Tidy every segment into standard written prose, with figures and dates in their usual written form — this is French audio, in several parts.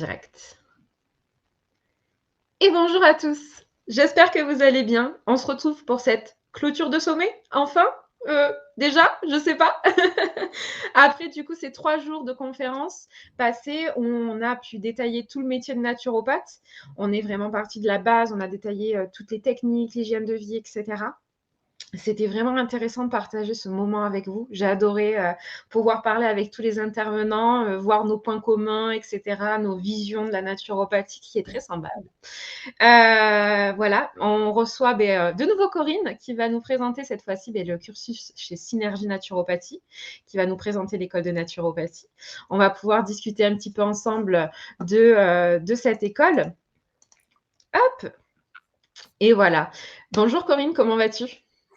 direct. Et bonjour à tous. J'espère que vous allez bien. On se retrouve pour cette clôture de sommet, enfin. Déjà, je sais pas. Après, du coup, ces 3 jours de conférence passés, on a pu détailler tout le métier de naturopathe. On est vraiment parti de la base, on a détaillé toutes les techniques, l'hygiène de vie, etc. C'était vraiment intéressant de partager ce moment avec vous. J'ai adoré pouvoir parler avec tous les intervenants, voir nos points communs, etc., nos visions de la naturopathie qui est très semblable. Voilà, on reçoit de nouveau Corinne qui va nous présenter cette fois-ci le cursus chez Synergie Naturopathie, qui va nous présenter l'école de naturopathie. On va pouvoir discuter un petit peu ensemble de cette école. Hop. Et voilà. Bonjour Corinne, comment vas-tu ?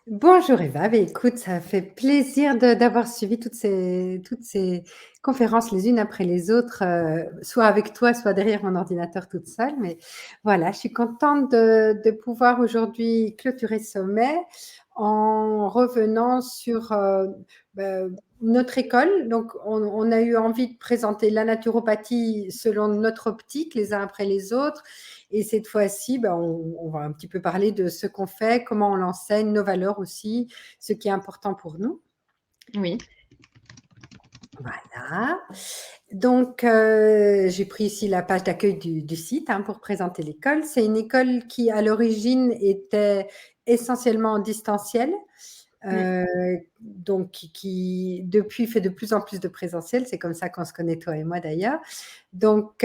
Bonjour Eva, écoute, ça fait plaisir d'avoir suivi toutes ces conférences les unes après les autres, soit avec toi, soit derrière mon ordinateur toute seule. Mais voilà, je suis contente de pouvoir aujourd'hui clôturer ce sommet en revenant sur notre école. Donc, on a eu envie de présenter la naturopathie selon notre optique, les uns après les autres. Et cette fois-ci, on va un petit peu parler de ce qu'on fait, comment on l'enseigne, nos valeurs aussi, ce qui est important pour nous. Oui. Voilà. Donc, j'ai pris ici la page d'accueil du site pour présenter l'école. C'est une école qui, à l'origine, était essentiellement en distanciel. Donc qui depuis fait de plus en plus de présentiel. C'est comme ça qu'on se connaît, toi et moi d'ailleurs. Donc,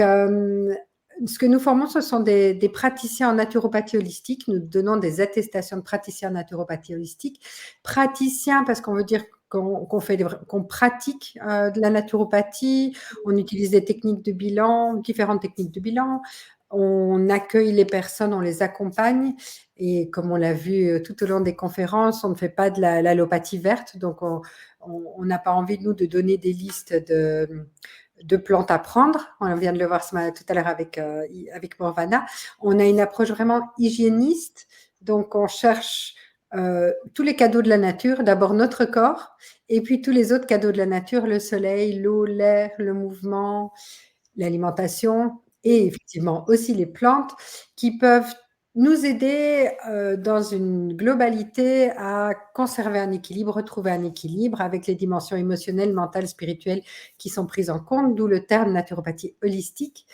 ce que nous formons, ce sont des praticiens en naturopathie holistique. Nous donnons des attestations de praticiens en naturopathie holistique. Praticiens, parce qu'on veut dire qu'on pratique de la naturopathie. On utilise des techniques de bilan, différentes techniques de bilan. On accueille les personnes, on les accompagne. Et comme on l'a vu tout au long des conférences, on ne fait pas de l'allopathie verte. Donc, on n'a pas envie, nous, de donner des listes de plantes à prendre. On vient de le voir tout à l'heure avec Morvana. On a une approche vraiment hygiéniste. Donc, on cherche tous les cadeaux de la nature. D'abord, notre corps. Et puis, tous les autres cadeaux de la nature, le soleil, l'eau, l'air, le mouvement, l'alimentation et effectivement aussi les plantes qui peuvent nous aider dans une globalité à conserver un équilibre, retrouver un équilibre avec les dimensions émotionnelles, mentales, spirituelles qui sont prises en compte, d'où le terme naturopathie holistique.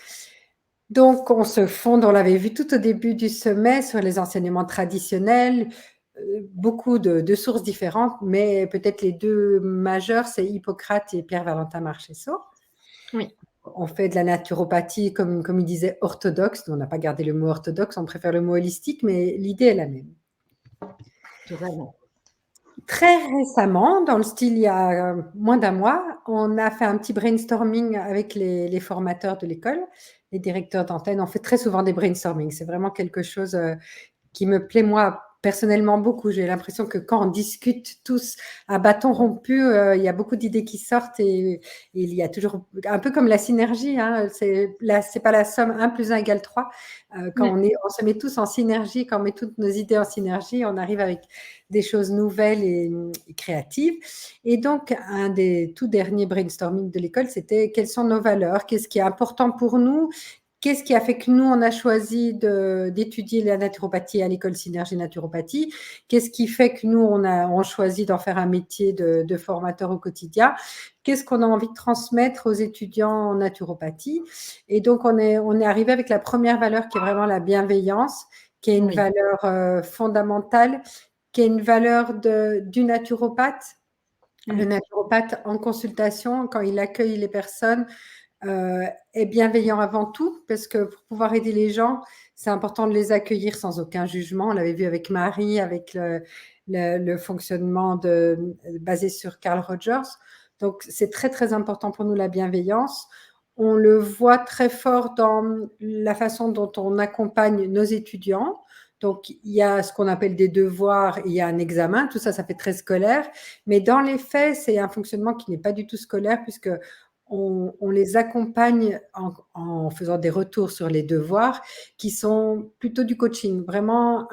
Donc, on se fonde, on l'avait vu tout au début du sommet, sur les enseignements traditionnels, beaucoup de sources différentes, mais peut-être les deux majeurs, c'est Hippocrate et Pierre-Valentin Marchesseau. Oui. On fait de la naturopathie, comme il disait, orthodoxe. On n'a pas gardé le mot orthodoxe, on préfère le mot holistique, mais l'idée est la même. Totalement. Très récemment, dans le style il y a moins d'un mois, on a fait un petit brainstorming avec les formateurs de l'école, les directeurs d'antenne. On fait très souvent des brainstorming. C'est vraiment quelque chose qui me plaît, moi, personnellement, beaucoup. J'ai l'impression que quand on discute tous à bâton rompu, il y a beaucoup d'idées qui sortent et il y a toujours, un peu comme la synergie, c'est pas la somme 1 plus 1 égale 3. Quand on se met tous en synergie, quand on met toutes nos idées en synergie, on arrive avec des choses nouvelles et créatives. Et donc, un des tout derniers brainstorming de l'école, c'était quelles sont nos valeurs, qu'est-ce qui est important pour nous. Qu'est-ce qui a fait que nous, on a choisi d'étudier la naturopathie à l'école Synergie Naturopathie? Qu'est-ce qui fait que nous, on choisit d'en faire un métier de formateur au quotidien? Qu'est-ce qu'on a envie de transmettre aux étudiants en naturopathie? Et donc, on est arrivé avec la première valeur qui est vraiment la bienveillance, qui est une valeur fondamentale, qui est une valeur du naturopathe. Le naturopathe, en consultation, quand il accueille les personnes, est bienveillant avant tout, parce que pour pouvoir aider les gens, c'est important de les accueillir sans aucun jugement. On l'avait vu avec Marie, avec le fonctionnement basé sur Carl Rogers. Donc, c'est très, très important pour nous, la bienveillance. On le voit très fort dans la façon dont on accompagne nos étudiants. Donc, il y a ce qu'on appelle des devoirs, il y a un examen, tout ça, ça fait très scolaire. Mais dans les faits, c'est un fonctionnement qui n'est pas du tout scolaire, puisque on les accompagne en faisant des retours sur les devoirs qui sont plutôt du coaching, vraiment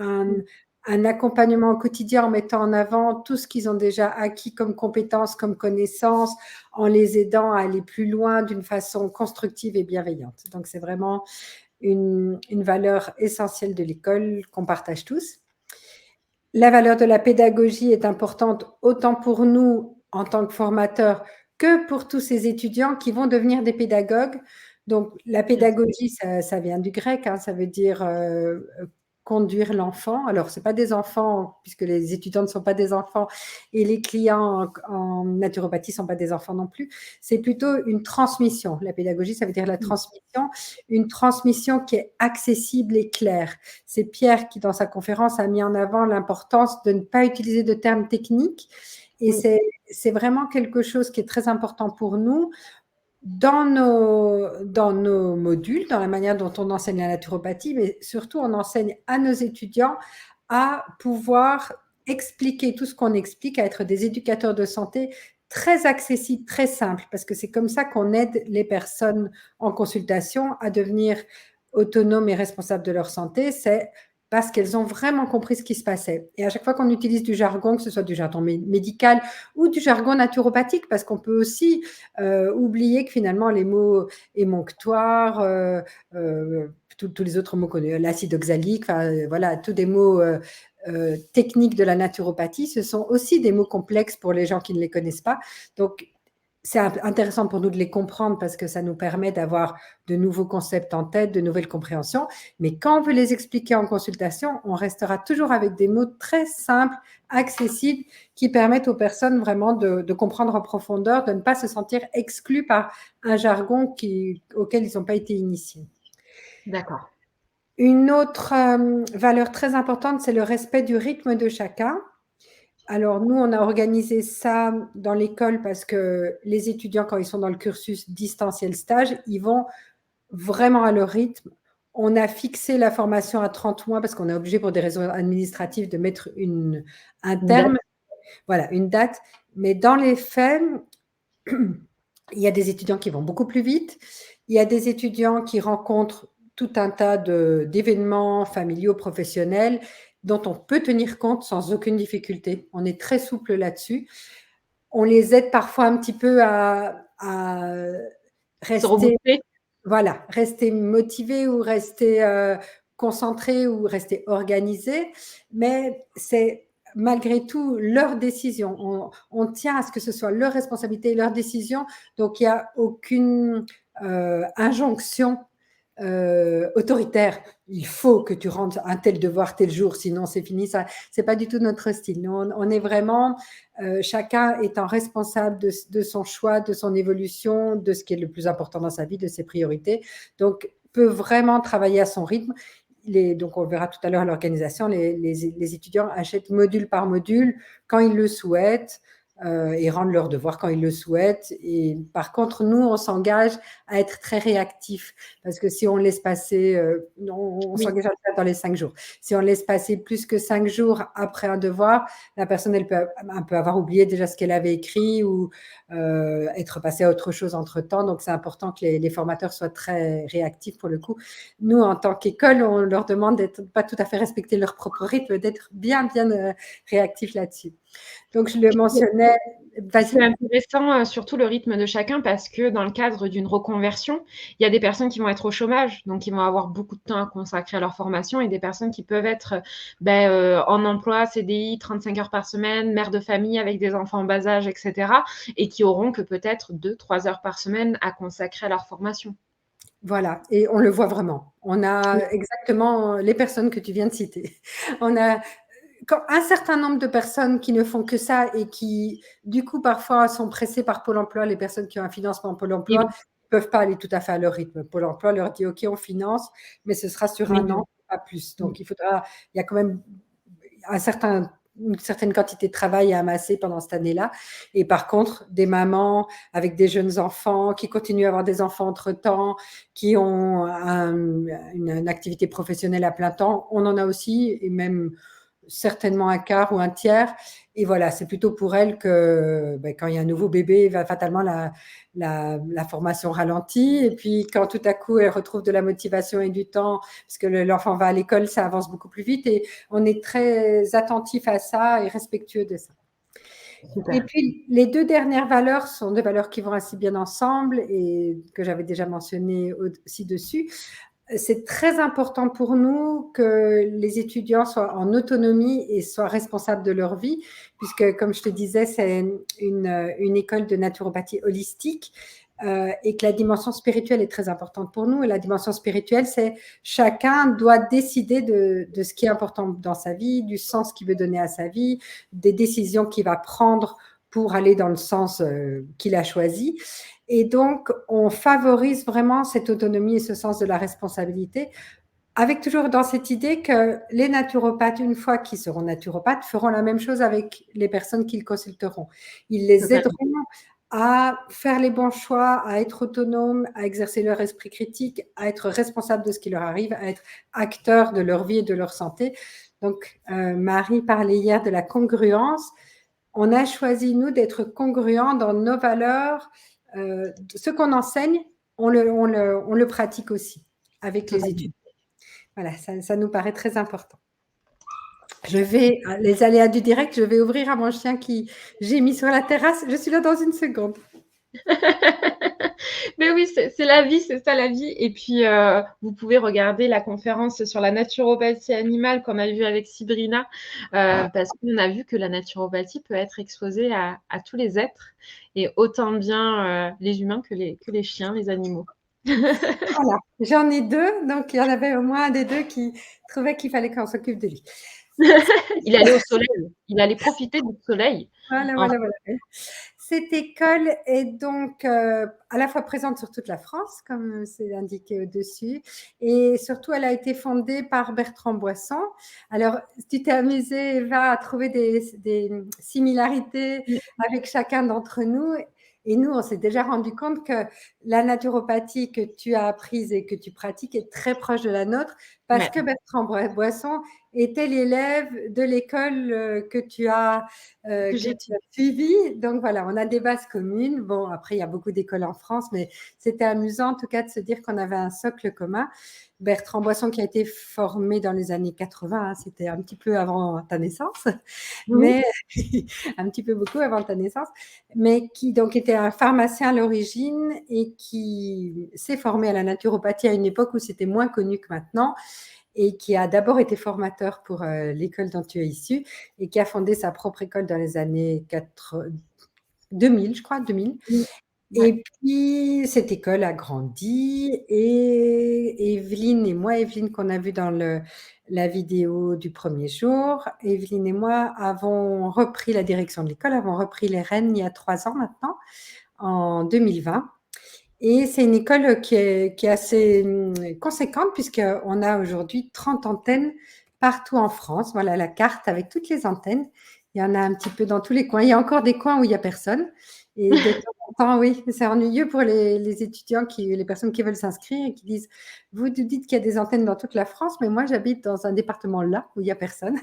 un accompagnement au quotidien en mettant en avant tout ce qu'ils ont déjà acquis comme compétences, comme connaissances, en les aidant à aller plus loin d'une façon constructive et bienveillante. Donc, c'est vraiment une valeur essentielle de l'école qu'on partage tous. La valeur de la pédagogie est importante autant pour nous en tant que formateurs que pour tous ces étudiants qui vont devenir des pédagogues. Donc, la pédagogie, ça vient du grec, hein, ça veut dire conduire l'enfant. Alors, ce n'est pas des enfants, puisque les étudiants ne sont pas des enfants et les clients en naturopathie ne sont pas des enfants non plus. C'est plutôt une transmission. La pédagogie, ça veut dire la transmission, une transmission qui est accessible et claire. C'est Pierre qui, dans sa conférence, a mis en avant l'importance de ne pas utiliser de termes techniques. Et c'est vraiment quelque chose qui est très important pour nous. Dans nos modules, dans la manière dont on enseigne la naturopathie, mais surtout on enseigne à nos étudiants à pouvoir expliquer tout ce qu'on explique, à être des éducateurs de santé très accessibles, très simples, parce que c'est comme ça qu'on aide les personnes en consultation à devenir autonomes et responsables de leur santé. C'est parce qu'elles ont vraiment compris ce qui se passait. Et à chaque fois qu'on utilise du jargon, que ce soit du jargon médical ou du jargon naturopathique, parce qu'on peut aussi oublier que finalement les mots émonctoires, tous les autres mots connus, l'acide oxalique, voilà, tous des mots techniques de la naturopathie, ce sont aussi des mots complexes pour les gens qui ne les connaissent pas. Donc, c'est intéressant pour nous de les comprendre parce que ça nous permet d'avoir de nouveaux concepts en tête, de nouvelles compréhensions. Mais quand on veut les expliquer en consultation, on restera toujours avec des mots très simples, accessibles, qui permettent aux personnes vraiment de comprendre en profondeur, de ne pas se sentir exclus par un jargon auquel ils n'ont pas été initiés. D'accord. Une autre valeur très importante, c'est le respect du rythme de chacun. Alors, nous, on a organisé ça dans l'école parce que les étudiants, quand ils sont dans le cursus distanciel stage, ils vont vraiment à leur rythme. On a fixé la formation à 30 mois parce qu'on est obligé, pour des raisons administratives, de mettre un terme, voilà, une date. Mais dans les faits, il y a des étudiants qui vont beaucoup plus vite. Il y a des étudiants qui rencontrent tout un tas d'événements familiaux, professionnels, dont on peut tenir compte sans aucune difficulté. On est très souple là-dessus. On les aide parfois un petit peu à rester motivés ou rester concentrés ou rester organisés, mais c'est malgré tout leur décision. On tient à ce que ce soit leur responsabilité et leur décision, donc il n'y a aucune injonction autoritaire. Il faut que tu rendes un tel devoir tel jour, sinon c'est fini. Ça, c'est pas du tout notre style. Nous, on est vraiment chacun étant responsable de son choix, de son évolution, de ce qui est le plus important dans sa vie, de ses priorités. Donc, peut vraiment travailler à son rythme. Donc, on verra tout à l'heure l'organisation. Les étudiants achètent module par module quand ils le souhaitent. Et rendent leurs devoirs quand ils le souhaitent. Et par contre, nous, on s'engage à être très réactifs parce que si on laisse passer, on s'engage à le faire dans les 5 jours. Si on laisse passer plus que 5 jours après un devoir, la personne, elle peut avoir oublié déjà ce qu'elle avait écrit ou être passée à autre chose entre-temps. Donc, c'est important que les formateurs soient très réactifs pour le coup. Nous, en tant qu'école, on leur demande d'être pas tout à fait respecter leur propre rythme, d'être bien réactifs là-dessus. Donc, je le mentionnais. C'est intéressant, surtout le rythme de chacun, parce que dans le cadre d'une reconversion, il y a des personnes qui vont être au chômage, donc ils vont avoir beaucoup de temps à consacrer à leur formation, et des personnes qui peuvent être en emploi, CDI, 35 heures par semaine, mère de famille avec des enfants en bas âge, etc., et qui auront que peut-être 2-3 heures par semaine à consacrer à leur formation. Voilà, et on le voit vraiment. On a exactement les personnes que tu viens de citer. On a un certain nombre de personnes qui ne font que ça et qui, du coup, parfois sont pressées par Pôle emploi. Les personnes qui ont un financement Pôle emploi ne peuvent pas aller tout à fait à leur rythme. Pôle emploi leur dit, OK, on finance, mais ce sera sur un an, pas plus. Donc, il y a quand même une certaine quantité de travail à amasser pendant cette année-là. Et par contre, des mamans avec des jeunes enfants qui continuent à avoir des enfants entre-temps, qui ont une activité professionnelle à plein temps, on en a aussi, et même certainement un quart ou un tiers. Et voilà, c'est plutôt pour elles que quand il y a un nouveau bébé, fatalement la formation ralentit. Et puis quand tout à coup elles retrouvent de la motivation et du temps, parce que l'enfant va à l'école, ça avance beaucoup plus vite. Et on est très attentif à ça et respectueux de ça. Super. Et puis, les 2 dernières valeurs sont des valeurs qui vont assez bien ensemble et que j'avais déjà mentionnées ci-dessus. C'est très important pour nous que les étudiants soient en autonomie et soient responsables de leur vie, puisque, comme je te disais, c'est une école de naturopathie holistique et que la dimension spirituelle est très importante pour nous. Et la dimension spirituelle, c'est chacun doit décider de ce qui est important dans sa vie, du sens qu'il veut donner à sa vie, des décisions qu'il va prendre pour aller dans le sens qu'il a choisi. Et donc, on favorise vraiment cette autonomie et ce sens de la responsabilité, avec toujours dans cette idée que les naturopathes, une fois qu'ils seront naturopathes, feront la même chose avec les personnes qu'ils consulteront. Ils les aideront à faire les bons choix, à être autonomes, à exercer leur esprit critique, à être responsables de ce qui leur arrive, à être acteurs de leur vie et de leur santé. Donc, Marie parlait hier de la congruence. On a choisi, nous, d'être congruents dans nos valeurs. Ce qu'on enseigne, on le pratique aussi avec les études. Voilà, ça nous paraît très important. Je vais, les aléas du direct, je vais ouvrir à mon chien qui gémit sur la terrasse. Je suis là dans une seconde. Mais oui, c'est la vie, c'est ça la vie. Et puis, vous pouvez regarder la conférence sur la naturopathie animale qu'on a vue avec Sabrina, parce qu'on a vu que la naturopathie peut être exposée à tous les êtres, et autant bien les humains que les chiens, les animaux. Voilà, j'en ai 2, donc il y en avait au moins un des 2 qui trouvait qu'il fallait qu'on s'occupe de lui. Il allait au soleil, il allait profiter du soleil. Voilà. Cette école est donc à la fois présente sur toute la France, comme c'est indiqué au-dessus, et surtout elle a été fondée par Bertrand Boisson. Alors, tu t'es amusée, Eva, à trouver des similarités avec chacun d'entre nous. Et nous, on s'est déjà rendu compte que la naturopathie que tu as apprise et que tu pratiques est très proche de la nôtre, parce que Bertrand Boisson était l'élève de l'école que tu as suivi. Donc voilà, on a des bases communes. Bon, après, il y a beaucoup d'écoles en France, mais c'était amusant en tout cas de se dire qu'on avait un socle commun. Bertrand Boisson qui a été formé dans les années 80, hein, c'était un petit peu avant ta naissance, mais un petit peu beaucoup avant ta naissance, mais qui donc était un pharmacien à l'origine et qui s'est formé à la naturopathie à une époque où c'était moins connu que maintenant, et qui a d'abord été formateur pour l'école dont tu es issue et qui a fondé sa propre école dans les années 2000, je crois, 2000. Et puis, cette école a grandi et Evelyne et moi, Evelyne qu'on a vue dans la vidéo du premier jour, Evelyne et moi avons repris la direction de l'école, avons repris les rênes il y a 3 ans maintenant, en 2020. Et c'est une école qui est assez conséquente puisqu'on a aujourd'hui 30 antennes partout en France. Voilà la carte avec toutes les antennes. Il y en a un petit peu dans tous les coins. Il y a encore des coins où il n'y a personne. Et de temps en temps, oui, c'est ennuyeux pour les étudiants, les personnes qui veulent s'inscrire et qui disent, vous dites qu'il y a des antennes dans toute la France, mais moi j'habite dans un département là où il n'y a personne.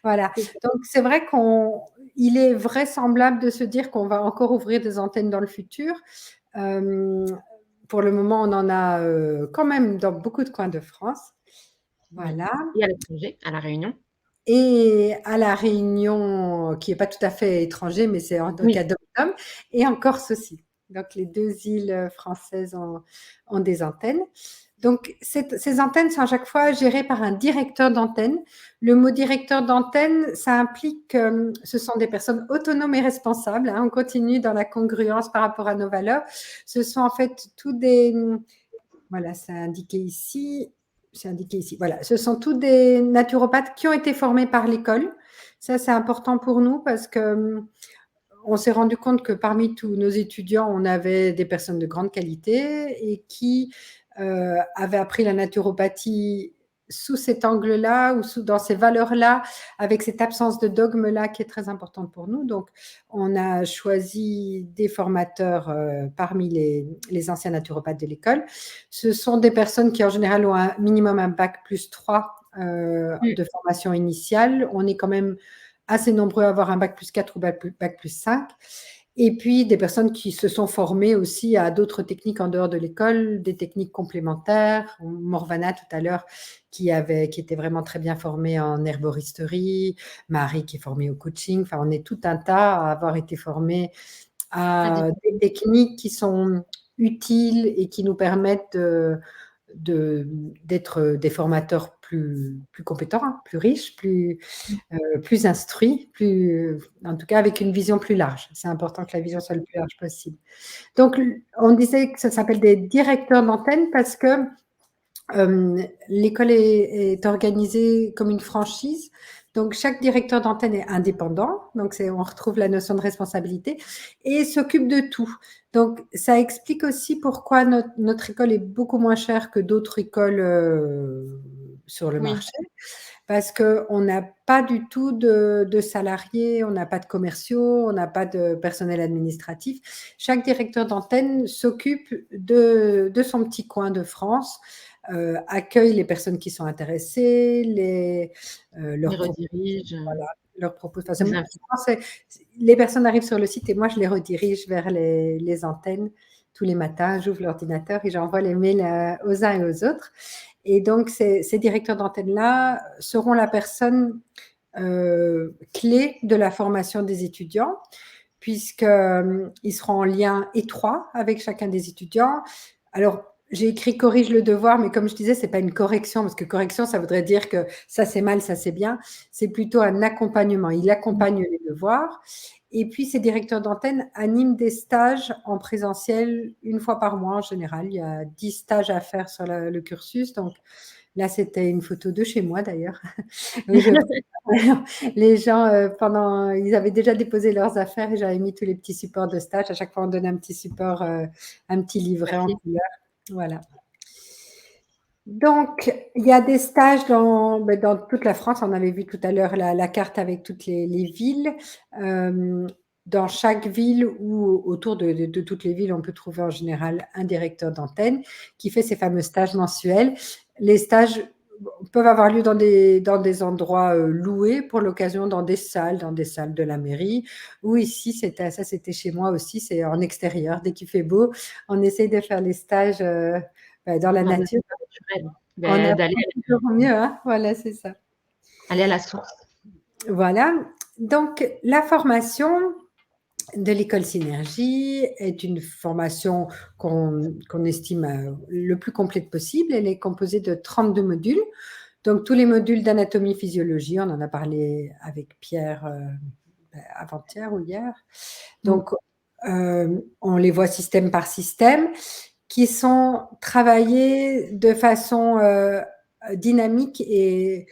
Voilà. Donc c'est vrai qu'il est vraisemblable de se dire qu'on va encore ouvrir des antennes dans le futur. Pour le moment, on en a quand même dans beaucoup de coins de France. Voilà. Et à l'étranger, à La Réunion. Et à La Réunion, qui n'est pas tout à fait étranger, mais c'est en cas d'Om, et en Corse aussi. Donc, les 2 îles françaises ont des antennes. Donc, ces antennes sont à chaque fois gérées par un directeur d'antenne. Le mot directeur d'antenne, ça implique que ce sont des personnes autonomes et responsables. Hein, on continue dans la congruence par rapport à nos valeurs. Ce sont en fait tous des... Voilà, c'est indiqué ici. C'est indiqué ici. Voilà, ce sont tous des naturopathes qui ont été formés par l'école. Ça, c'est important pour nous parce que on s'est rendu compte que parmi tous nos étudiants, on avait des personnes de grande qualité et qui avaient appris la naturopathie sous cet angle-là ou dans ces valeurs-là, avec cette absence de dogme-là qui est très importante pour nous. Donc, on a choisi des formateurs parmi les anciens naturopathes de l'école. Ce sont des personnes qui, en général, ont un minimum un bac+3 de formation initiale. On est quand même assez nombreux à avoir un bac+4 ou bac+5. Et puis, des personnes qui se sont formées aussi à d'autres techniques en dehors de l'école, des techniques complémentaires. Morvana, tout à l'heure, qui était vraiment très bien formée en herboristerie. Marie, qui est formée au coaching. Enfin, on est tout un tas à avoir été formés à des techniques qui sont utiles et qui nous permettent d'être des formateurs plus compétents, hein, plus riches, plus instruits, en tout cas avec une vision plus large. C'est important que la vision soit le plus large possible. Donc, on disait que ça s'appelle des directeurs d'antenne parce que l'école est organisée comme une franchise. Donc, chaque directeur d'antenne est indépendant. Donc, on retrouve la notion de responsabilité et s'occupe de tout. Donc, ça explique aussi pourquoi notre école est beaucoup moins chère que d'autres écoles sur le marché. Parce qu'on n'a pas du tout de salariés, on n'a pas de commerciaux, on n'a pas de personnel administratif. Chaque directeur d'antenne s'occupe de son petit coin de France, accueille les personnes qui sont intéressées, leur redirige. Voilà, leur propose. Les personnes arrivent sur le site et moi, je les redirige vers les antennes tous les matins. J'ouvre l'ordinateur et j'envoie les mails aux uns et aux autres. Et donc, ces directeurs d'antenne-là seront la personne clé de la formation des étudiants, puisqu'ils seront en lien étroit avec chacun des étudiants. Alors, j'ai écrit corrige le devoir, mais comme je disais, ce n'est pas une correction, parce que correction, ça voudrait dire que ça c'est mal, ça c'est bien. C'est plutôt un accompagnement. Il accompagne les devoirs. Et puis, ces directeurs d'antenne animent des stages en présentiel une fois par mois en général. Il y a 10 stages à faire sur le cursus. Donc, là, c'était une photo de chez moi d'ailleurs. Les gens, ils avaient déjà déposé leurs affaires et j'avais mis tous les petits supports de stage. À chaque fois, on donne un petit support, un petit livret en couleur. Voilà. Donc, il y a des stages dans toute la France. On avait vu tout à l'heure la carte avec toutes les villes. Dans chaque ville ou autour de toutes les villes, on peut trouver en général un directeur d'antenne qui fait ces fameux stages mensuels. Les stages peuvent avoir lieu dans des endroits loués pour l'occasion, dans des salles de la mairie. Ou ici, c'était chez moi aussi, c'est en extérieur. Dès qu'il fait beau, on essaye de faire les stages dans la nature. On a toujours mieux, hein, voilà, c'est ça. Aller à la source. Voilà. Donc, la formation de l'école Synergie est une formation qu'on estime le plus complète possible. Elle est composée de 32 modules. Donc, tous les modules d'anatomie-physiologie, on en a parlé avec Pierre avant-hier ou hier. Donc, on les voit système par système, qui sont travaillés de façon dynamique et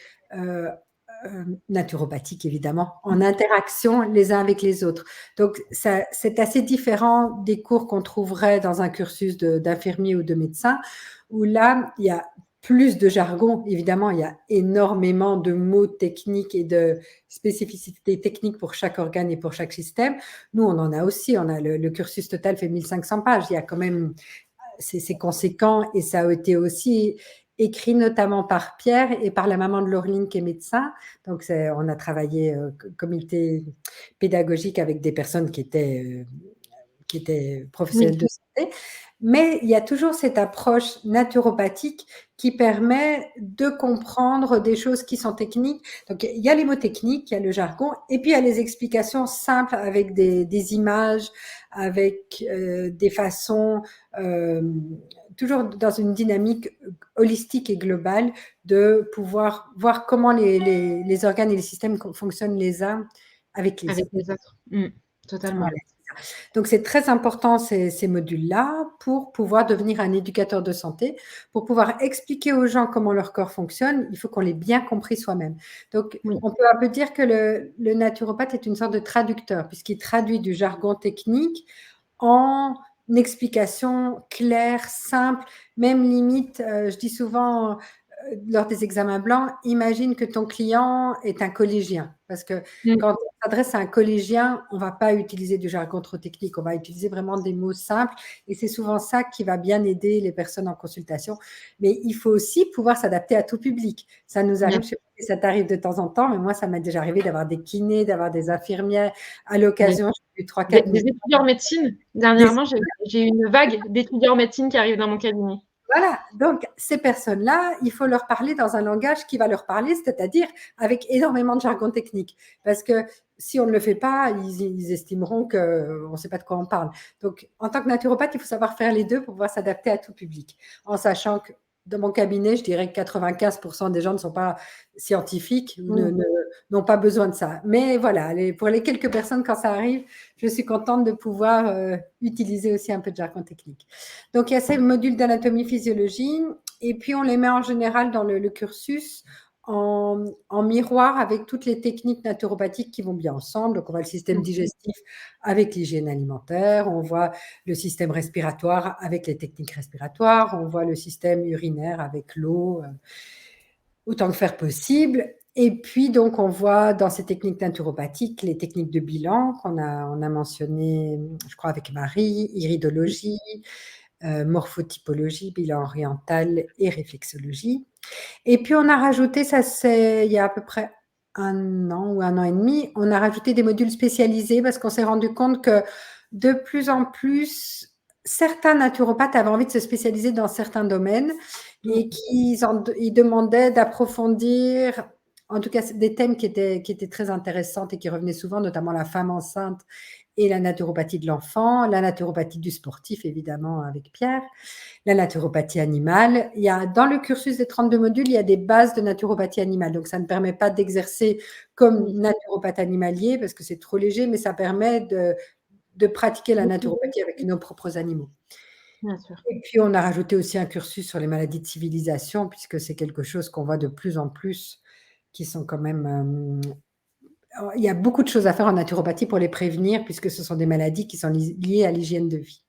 naturopathique, évidemment, en interaction les uns avec les autres. Donc, c'est assez différent des cours qu'on trouverait dans un cursus d'infirmier ou de médecin, où là, il y a plus de jargon. Évidemment, il y a énormément de mots techniques et de spécificités techniques pour chaque organe et pour chaque système. Nous, on en a aussi. On a le cursus total fait 1500 pages. Il y a quand même, c'est conséquent et ça a été aussi écrit notamment par Pierre et par la maman de Laureline qui est médecin. Donc, on a travaillé comité pédagogique avec des personnes qui étaient professionnels de santé. Mais il y a toujours cette approche naturopathique qui permet de comprendre des choses qui sont techniques. Donc, il y a les mots techniques, il y a le jargon, et puis il y a les explications simples avec des images, avec des façons, toujours dans une dynamique holistique et globale, de pouvoir voir comment les organes et les systèmes fonctionnent les uns avec les autres. Totalement. Voilà. Donc, c'est très important ces modules-là pour pouvoir devenir un éducateur de santé, pour pouvoir expliquer aux gens comment leur corps fonctionne. Il faut qu'on l'ait bien compris soi-même. Donc, on peut un peu dire que le naturopathe est une sorte de traducteur, puisqu'il traduit du jargon technique en explication claire, simple, même limite, je dis souvent, lors des examens blancs, imagine que ton client est un collégien. Parce que Mm. quand on s'adresse à un collégien, on ne va pas utiliser du jargon trop technique, on va utiliser vraiment des mots simples. Et c'est souvent ça qui va bien aider les personnes en consultation. Mais il faut aussi pouvoir s'adapter à tout public. Ça nous Bien arrive, je sais pas si ça t'arrive de temps en temps, mais moi, ça m'est déjà arrivé d'avoir des kinés, d'avoir des infirmières. À sûr. l'occasion, j'ai eu Des 3-4 étudiants en médecine. des Dernièrement, j'ai eu une vague d'étudiants en médecine qui arrivent dans mon cabinet. Voilà, donc ces personnes-là, il faut leur parler dans un langage qui va leur parler, c'est-à-dire avec énormément de jargon technique. Parce que si on ne le fait pas, ils estimeront qu'on ne sait pas de quoi on parle. Donc, en tant que naturopathe, il faut savoir faire les deux pour pouvoir s'adapter à tout public. En sachant que dans mon cabinet, je dirais que 95% des gens ne sont pas scientifiques ou n'ont pas besoin de ça. Mais voilà, pour les quelques personnes, quand ça arrive, je suis contente de pouvoir utiliser aussi un peu de jargon technique. Donc, il y a ces modules d'anatomie-physiologie et puis on les met en général dans le cursus en miroir avec toutes les techniques naturopathiques qui vont bien ensemble. Donc, on voit le système digestif avec l'hygiène alimentaire, on voit le système respiratoire avec les techniques respiratoires, on voit le système urinaire avec l'eau, autant que faire possible. Et puis, donc, on voit dans ces techniques naturopathiques les techniques de bilan on a mentionné, je crois, avec Marie, iridologie, morphotypologie, bilan oriental et réflexologie. Et puis, on a rajouté, ça c'est il y a à peu près 1 an ou 1 an et demi, on a rajouté des modules spécialisés parce qu'on s'est rendu compte que de plus en plus, certains naturopathes avaient envie de se spécialiser dans certains domaines et ils demandaient d'approfondir, en tout cas, des thèmes qui étaient très intéressants et qui revenaient souvent, notamment la femme enceinte et la naturopathie de l'enfant, la naturopathie du sportif, évidemment, avec Pierre, la naturopathie animale. Dans le cursus des 32 modules, il y a des bases de naturopathie animale. Donc, ça ne permet pas d'exercer comme naturopathe animalier parce que c'est trop léger, mais ça permet de pratiquer la naturopathie avec nos propres animaux. Bien sûr. Et puis, on a rajouté aussi un cursus sur les maladies de civilisation puisque c'est quelque chose qu'on voit de plus en plus qui sont quand même... il y a beaucoup de choses à faire en naturopathie pour les prévenir puisque ce sont des maladies qui sont liées à l'hygiène de vie.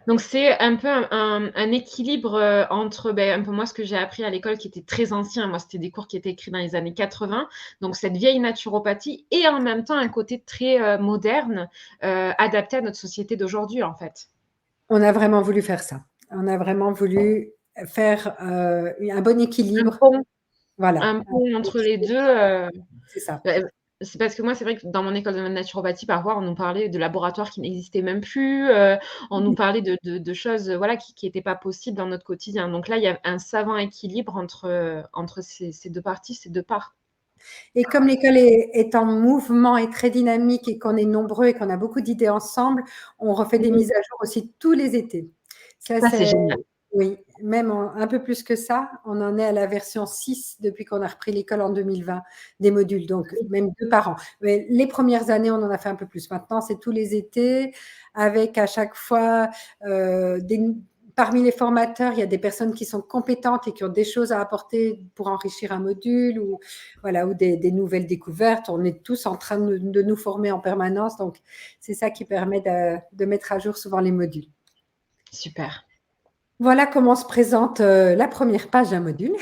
Donc, c'est un peu un équilibre entre un peu moi, ce que j'ai appris à l'école qui était très ancien. Moi, c'était des cours qui étaient écrits dans les années 80. Donc, cette vieille naturopathie et en même temps un côté très moderne, adapté à notre société d'aujourd'hui, en fait. On a vraiment voulu faire ça. On a vraiment voulu faire un bon équilibre. Voilà. Un pont entre les deux. C'est ça. C'est parce que moi, c'est vrai que dans mon école de naturopathie, parfois, on nous parlait de laboratoires qui n'existaient même plus. On nous parlait de choses voilà, qui n'étaient pas possibles dans notre quotidien. Donc là, il y a un savant équilibre entre ces deux parties, ces deux parts. Et comme l'école est en mouvement et très dynamique et qu'on est nombreux et qu'on a beaucoup d'idées ensemble, on refait des mises à jour aussi tous les étés. Ça, c'est génial. Oui, même un peu plus que ça. On en est à la version 6 depuis qu'on a repris l'école en 2020 des modules, donc même 2 par an. Mais les premières années, on en a fait un peu plus. Maintenant, c'est tous les étés avec à chaque fois parmi les formateurs, il y a des personnes qui sont compétentes et qui ont des choses à apporter pour enrichir un module ou des nouvelles découvertes. On est tous en train de nous former en permanence. Donc, c'est ça qui permet de mettre à jour souvent les modules. Super. Voilà comment se présente la première page d'un module.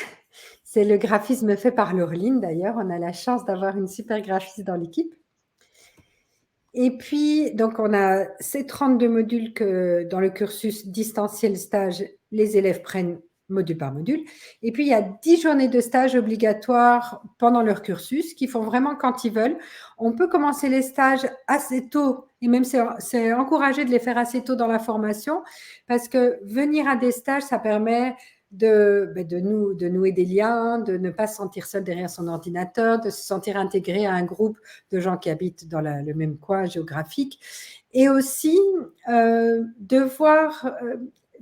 C'est le graphisme fait par Laureline, d'ailleurs. On a la chance d'avoir une super graphiste dans l'équipe. Et puis, donc, on a ces 32 modules que dans le cursus distanciel stage, les élèves prennent module par module. Et puis, il y a 10 journées de stage obligatoires pendant leur cursus qui font vraiment quand ils veulent. On peut commencer les stages assez tôt et même c'est encouragé de les faire assez tôt dans la formation parce que venir à des stages, ça permet de nouer des liens, de ne pas se sentir seul derrière son ordinateur, de se sentir intégré à un groupe de gens qui habitent dans le même coin géographique et aussi de voir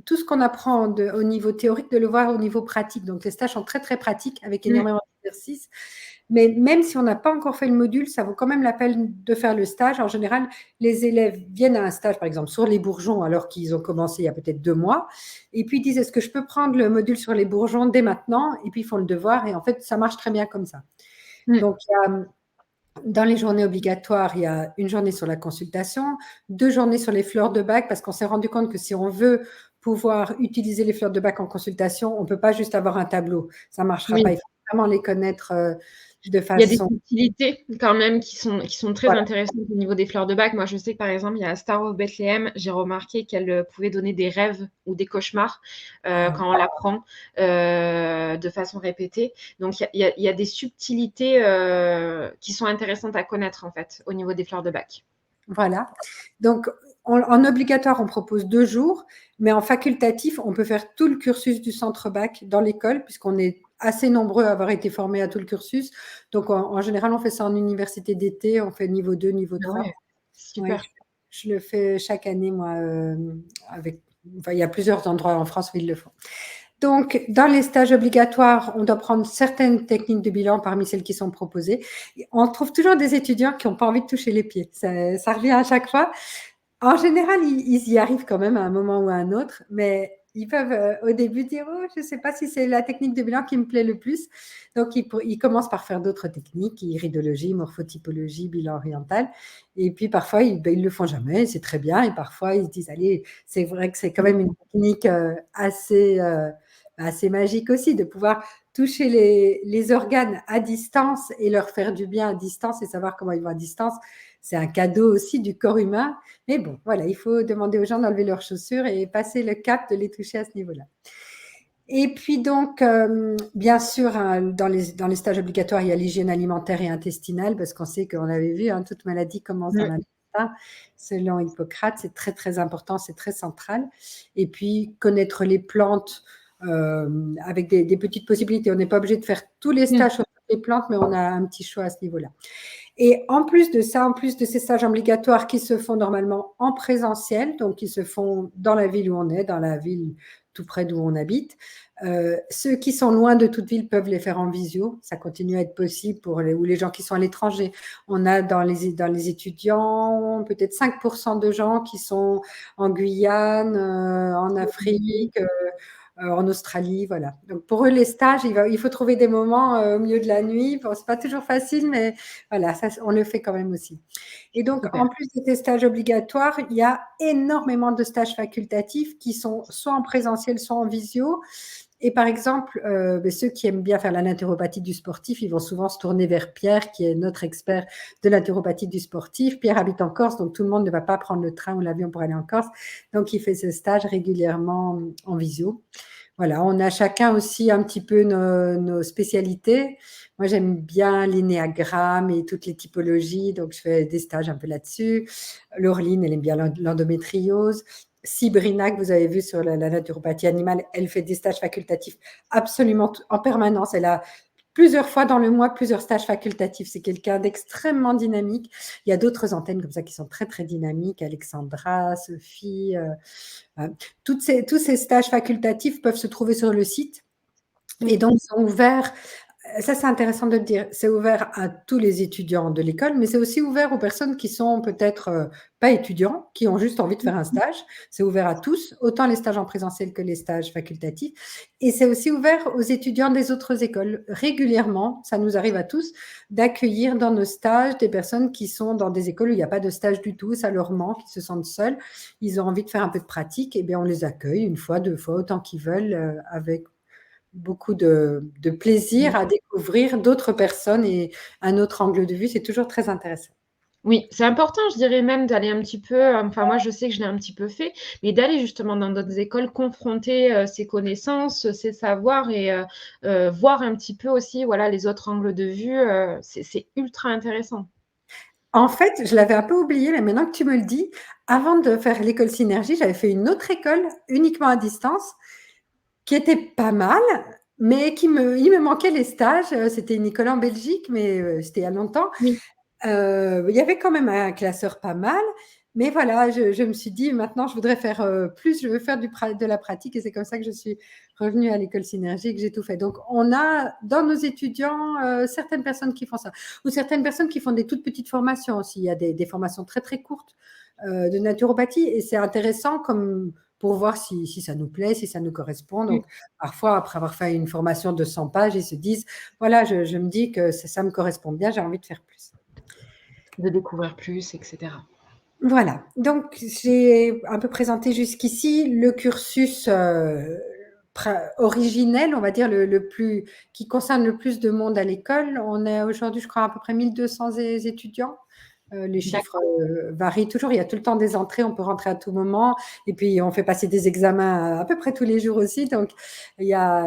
tout ce qu'on apprend au niveau théorique, de le voir au niveau pratique. Donc, les stages sont très, très pratiques avec énormément d'exercices. Mais même si on n'a pas encore fait le module, ça vaut quand même la peine de faire le stage. En général, les élèves viennent à un stage, par exemple, sur les bourgeons, alors qu'ils ont commencé il y a peut-être 2 mois. Et puis, ils disent, est-ce que je peux prendre le module sur les bourgeons dès maintenant? Et puis, ils font le devoir. Et en fait, ça marche très bien comme ça. Donc, dans les journées obligatoires, il y a une journée sur la consultation, 2 journées sur les fleurs de bac, parce qu'on s'est rendu compte que si on veut pouvoir utiliser les fleurs de bac en consultation, on ne peut pas juste avoir un tableau. Ça ne marchera pas. Oui. Il faut vraiment les connaître de Il y a des façon… subtilités quand même qui sont très Voilà. intéressantes au niveau des fleurs de bac. Moi, je sais que par exemple, il y a Star of Bethlehem, j'ai remarqué qu'elle pouvait donner des rêves ou des cauchemars quand on la prend de façon répétée. Donc, il y a des subtilités qui sont intéressantes à connaître en fait au niveau des fleurs de bac. Voilà. Donc, en obligatoire, on propose 2 jours, mais en facultatif, on peut faire tout le cursus du centre bac dans l'école, puisqu'on est assez nombreux à avoir été formés à tout le cursus. Donc, en général, on fait ça en université d'été, on fait niveau 2, niveau Ah 3. ouais, Ouais, super. je le fais chaque année, moi, enfin, il y a plusieurs endroits en France où ils le font. Donc, dans les stages obligatoires, on doit prendre certaines techniques de bilan parmi celles qui sont proposées. On trouve toujours des étudiants qui n'ont pas envie de toucher les pieds. Ça revient à chaque fois. En général, ils y arrivent quand même à un moment ou à un autre, mais ils peuvent au début dire oh, je ne sais pas si c'est la technique de bilan qui me plaît le plus. Donc, ils commencent par faire d'autres techniques, iridologie, morphotypologie, bilan oriental. Et puis, parfois, ils ne le font jamais, c'est très bien. Et parfois, ils se disent allez, c'est vrai que c'est quand même une technique assez magique aussi de pouvoir toucher les organes à distance et leur faire du bien à distance et savoir comment ils vont à distance. C'est un cadeau aussi du corps humain. Mais bon, voilà, il faut demander aux gens d'enlever leurs chaussures et passer le cap de les toucher à ce niveau-là. Et puis donc, bien sûr, hein, dans les stages obligatoires, il y a l'hygiène alimentaire et intestinale, parce qu'on sait qu'on avait vu, hein, toute maladie commence dans l'intestin, selon Hippocrate, c'est très, très important, c'est très central. Et puis, connaître les plantes avec des petites possibilités. On n'est pas obligé de faire tous les stages sur toutes les plantes, mais on a un petit choix à ce niveau-là. Et en plus de ça, en plus de ces stages obligatoires qui se font normalement en présentiel, donc qui se font dans la ville où on est, dans la ville tout près d'où on habite, ceux qui sont loin de toute ville peuvent les faire en visio. Ça continue à être possible pour les gens qui sont à l'étranger. On a dans les étudiants peut-être 5% de gens qui sont en Guyane, en Afrique, en Australie, voilà. Donc pour eux, les stages, il faut trouver des moments au milieu de la nuit. Bon, c'est pas toujours facile, mais voilà, ça, on le fait quand même aussi. Et donc, Super. en plus de ces stages obligatoires, il y a énormément de stages facultatifs qui sont soit en présentiel, soit en visio. Et par exemple, ceux qui aiment bien faire la naturopathie du sportif, ils vont souvent se tourner vers Pierre, qui est notre expert de la naturopathie du sportif. Pierre habite en Corse, donc tout le monde ne va pas prendre le train ou l'avion pour aller en Corse. Donc, il fait ce stage régulièrement en visio. Voilà, on a chacun aussi un petit peu nos spécialités. Moi, j'aime bien l'énéagramme et toutes les typologies, donc je fais des stages un peu là-dessus. Laureline, elle aime bien l'endométriose. Cybrina, que vous avez vu sur la naturopathie animale, elle fait des stages facultatifs absolument en permanence. Elle a plusieurs fois dans le mois, plusieurs stages facultatifs. C'est quelqu'un d'extrêmement dynamique. Il y a d'autres antennes comme ça qui sont très, très dynamiques. Alexandra, Sophie. Tous ces stages facultatifs peuvent se trouver sur le site et donc sont ouverts. Ça, c'est intéressant de le dire. C'est ouvert à tous les étudiants de l'école, mais c'est aussi ouvert aux personnes qui sont peut-être pas étudiants, qui ont juste envie de faire un stage. C'est ouvert à tous, autant les stages en présentiel que les stages facultatifs. Et c'est aussi ouvert aux étudiants des autres écoles. Régulièrement, ça nous arrive à tous, d'accueillir dans nos stages des personnes qui sont dans des écoles où il n'y a pas de stage du tout, ça leur manque, ils se sentent seuls, ils ont envie de faire un peu de pratique, et bien on les accueille une fois, 2 fois, autant qu'ils veulent, avec beaucoup de plaisir à découvrir d'autres personnes et un autre angle de vue. C'est toujours très intéressant. Oui, c'est important, je dirais même d'aller un petit peu, enfin moi je sais que je l'ai un petit peu fait, mais d'aller justement dans d'autres écoles, confronter ses connaissances, ses savoirs et voir un petit peu aussi voilà, les autres angles de vue, c'est ultra intéressant. En fait, je l'avais un peu oublié, mais maintenant que tu me le dis, avant de faire l'école Synergie, j'avais fait une autre école uniquement à distance qui était pas mal, mais il me manquait les stages. C'était une école en Belgique, mais c'était il y a longtemps. Oui. Il y avait quand même un classeur pas mal, mais voilà, je me suis dit maintenant je voudrais faire plus, je veux faire de la pratique et c'est comme ça que je suis revenue à l'école Synergie, que j'ai tout fait. Donc on a dans nos étudiants certaines personnes qui font ça, ou certaines personnes qui font des toutes petites formations aussi. Il y a des formations très très courtes de naturopathie et c'est intéressant comme pour voir si ça nous plaît, si ça nous correspond. Donc, parfois, après avoir fait une formation de 100 pages, ils se disent, voilà, je me dis que ça me correspond bien, j'ai envie de faire plus. De découvrir plus, etc. Voilà, donc j'ai un peu présenté jusqu'ici le cursus originel, on va dire le plus qui concerne le plus de monde à l'école. On est aujourd'hui, je crois, à peu près 1200 étudiants. Les chiffres D'accord. varient toujours, il y a tout le temps des entrées, on peut rentrer à tout moment, et puis on fait passer des examens à peu près tous les jours aussi, donc il y a,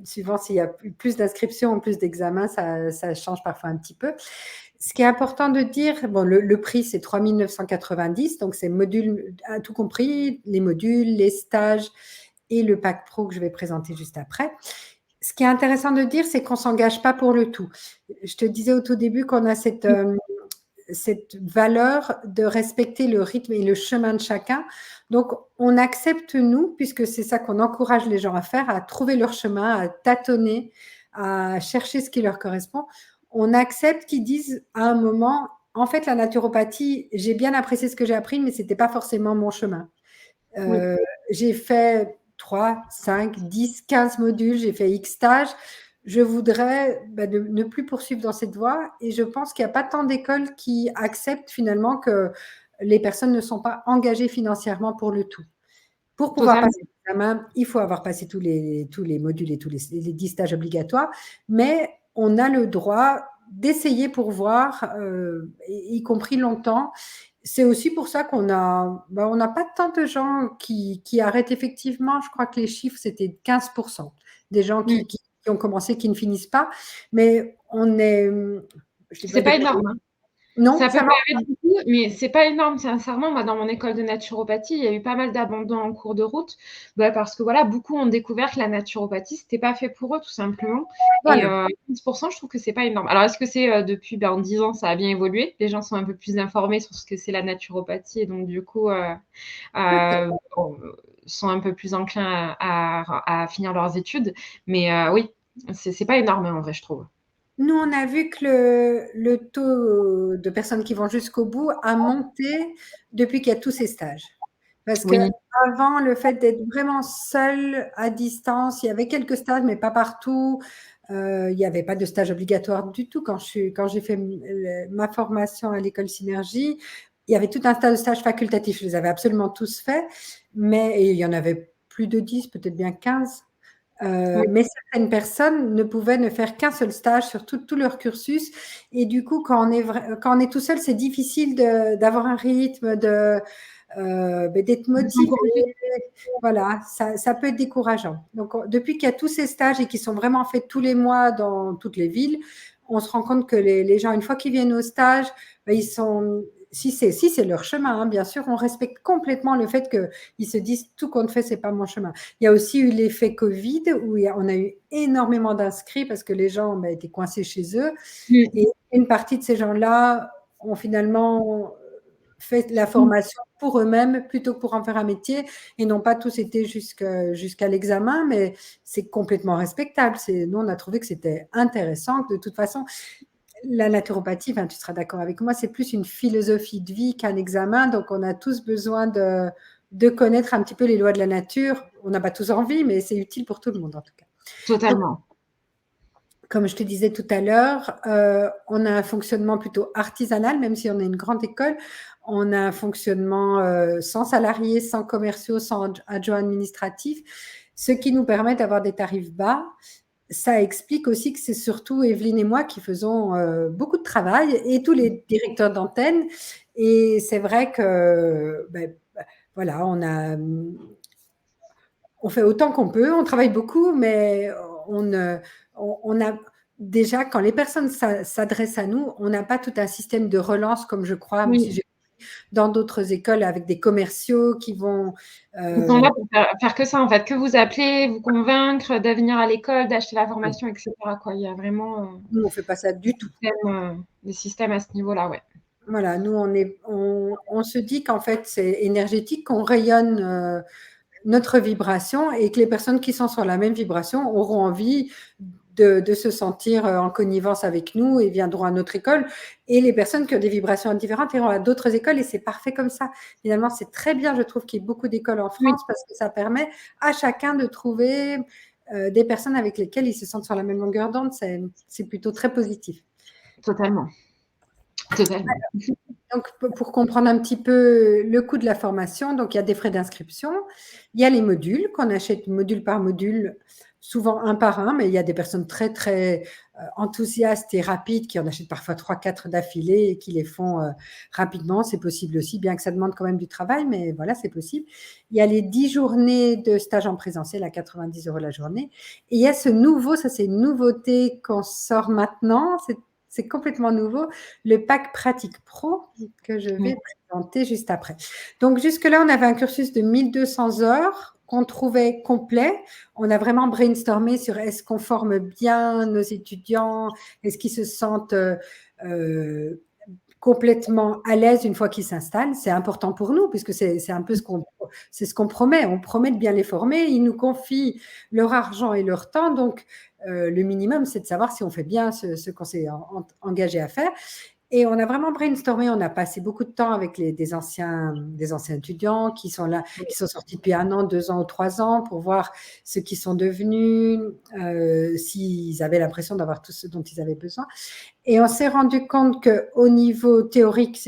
suivant s'il y a plus d'inscriptions ou plus d'examens, ça change parfois un petit peu. Ce qui est important de dire, bon, le prix, c'est 3 990, donc c'est module, tout compris, les modules, les stages et le pack pro que je vais présenter juste après. Ce qui est intéressant de dire, c'est qu'on ne s'engage pas pour le tout. Je te disais au tout début qu'on a cette valeur de respecter le rythme et le chemin de chacun. Donc, on accepte, nous, puisque c'est ça qu'on encourage les gens à faire, à trouver leur chemin, à tâtonner, à chercher ce qui leur correspond. On accepte qu'ils disent à un moment, en fait, la naturopathie, j'ai bien apprécié ce que j'ai appris, mais ce n'était pas forcément mon chemin. Oui, J'ai fait 3, 5, 10, 15 modules, j'ai fait X stages. Je voudrais ne plus poursuivre dans cette voie et je pense qu'il n'y a pas tant d'écoles qui acceptent finalement que les personnes ne sont pas engagées financièrement pour le tout. Pour pouvoir totalement. passer l'examen, il faut avoir passé tous les modules et tous les 10 stages obligatoires, mais on a le droit d'essayer pour voir, y compris longtemps. C'est aussi pour ça qu'on on n'a pas tant de gens qui arrêtent effectivement. Je crois que les chiffres, c'était 15% des gens Mm. qui ont commencé, qui ne finissent pas. Mais on est, je sais C'est pas pas de énorme, hein. non, Ça peut ça marche. paraître beaucoup, mais c'est pas énorme, sincèrement. Moi, dans mon école de naturopathie, il y a eu pas mal d'abandons en cours de route, parce que voilà, beaucoup ont découvert que la naturopathie, c'était pas fait pour eux, tout simplement. Et Voilà. 15%, je trouve que c'est pas énorme. Alors, est-ce que c'est depuis en 10 ans, ça a bien évolué? Les gens sont un peu plus informés sur ce que c'est la naturopathie et donc, du coup, Peut-être. euh, sont un peu plus enclins à finir leurs études. Mais oui, c'est pas énorme, hein, en vrai, je trouve. Nous, on a vu que le taux de personnes qui vont jusqu'au bout a monté depuis qu'il y a tous ces stages. Parce que Oui, avant, le fait d'être vraiment seul à distance, il y avait quelques stages, mais pas partout. Il n'y avait pas de stage obligatoire du tout. Quand j'ai fait ma formation à l'école Synergie, il y avait tout un tas de stages facultatifs. Je les avais absolument tous faits, mais il y en avait plus de 10, peut-être bien 15. oui, Mais certaines personnes ne pouvaient ne faire qu'un seul stage sur tout leur cursus. Et du coup, quand on est tout seul, c'est difficile d'avoir un rythme, d'être de motivé. s'encourager. Voilà, ça peut être décourageant. Donc, depuis qu'il y a tous ces stages et qui sont vraiment faits tous les mois dans toutes les villes, on se rend compte que les gens, une fois qu'ils viennent au stage, ils sont, si c'est leur chemin, hein, bien sûr, on respecte complètement le fait qu'ils se disent tout compte fait, c'est pas mon chemin. Il y a aussi eu l'effet Covid où on a eu énormément d'inscrits parce que les gens étaient coincés chez eux. Et une partie de ces gens-là ont finalement fait la formation pour eux-mêmes plutôt que pour en faire un métier et n'ont pas tous été jusqu'à l'examen, mais c'est complètement respectable. Nous, on a trouvé que c'était intéressant. De toute façon, la naturopathie, tu seras d'accord avec moi, c'est plus une philosophie de vie qu'un examen. Donc, on a tous besoin de connaître un petit peu les lois de la nature. On n'a pas tous envie, mais c'est utile pour tout le monde en tout cas. Donc, Totalement. comme je te disais tout à l'heure, on a un fonctionnement plutôt artisanal, même si on est une grande école. On a un fonctionnement sans salariés, sans commerciaux, sans adjoints administratifs, ce qui nous permet d'avoir des tarifs bas. Ça explique aussi que c'est surtout Evelyne et moi qui faisons beaucoup de travail et tous les directeurs d'antenne. Et c'est vrai que, voilà, on fait autant qu'on peut, on travaille beaucoup, mais on a déjà, quand les personnes s'adressent à nous, on n'a pas tout un système de relance comme je crois, si Oui. j'ai dans d'autres écoles avec des commerciaux qui vont. Ils sont là pour faire que ça, en fait, que vous appeler, vous convaincre de venir à l'école, d'acheter la formation, etc., quoi. Il y a vraiment Nous, on ne fait pas ça du tout. des systèmes à ce niveau-là, ouais. Voilà, nous, on se dit qu'en fait, c'est énergétique, qu'on rayonne notre vibration et que les personnes qui sont sur la même vibration auront envie de se sentir en connivence avec nous et viendront à notre école. Et les personnes qui ont des vibrations différentes iront à d'autres écoles et c'est parfait comme ça. Finalement, c'est très bien, je trouve qu'il y ait beaucoup d'écoles en Oui, France parce que ça permet à chacun de trouver des personnes avec lesquelles ils se sentent sur la même longueur d'onde. C'est plutôt très positif. totalement. Totalement. Donc, pour comprendre un petit peu le coût de la formation, donc il y a des frais d'inscription, il y a les modules qu'on achète module par module, souvent un par un, mais il y a des personnes très, très enthousiastes et rapides qui en achètent parfois 3, 4 d'affilée et qui les font rapidement. C'est possible aussi, bien que ça demande quand même du travail, mais voilà, c'est possible. Il y a les 10 journées de stage en présentiel à 90 € la journée. Et il y a ce nouveau, ça c'est une nouveauté qu'on sort maintenant, c'est complètement nouveau, le pack pratique pro que je vais présenter juste après. Donc jusque-là, on avait un cursus de 1200 heures qu'on trouvait complet. On a vraiment brainstormé sur est-ce qu'on forme bien nos étudiants, est-ce qu'ils se sentent complètement à l'aise une fois qu'ils s'installent. C'est important pour nous puisque c'est un peu ce qu'on promet. On promet de bien les former. Ils nous confient leur argent et leur temps. Donc, le minimum, c'est de savoir si on fait bien ce qu'on s'est engagé à faire. Et on a vraiment brainstormé, on a passé beaucoup de temps avec des anciens étudiants qui sont là, qui sont sortis depuis 1 an, 2 ans ou 3 ans pour voir ce qu'ils sont devenus, s'ils avaient l'impression d'avoir tout ce dont ils avaient besoin. Et on s'est rendu compte qu'au niveau théorique,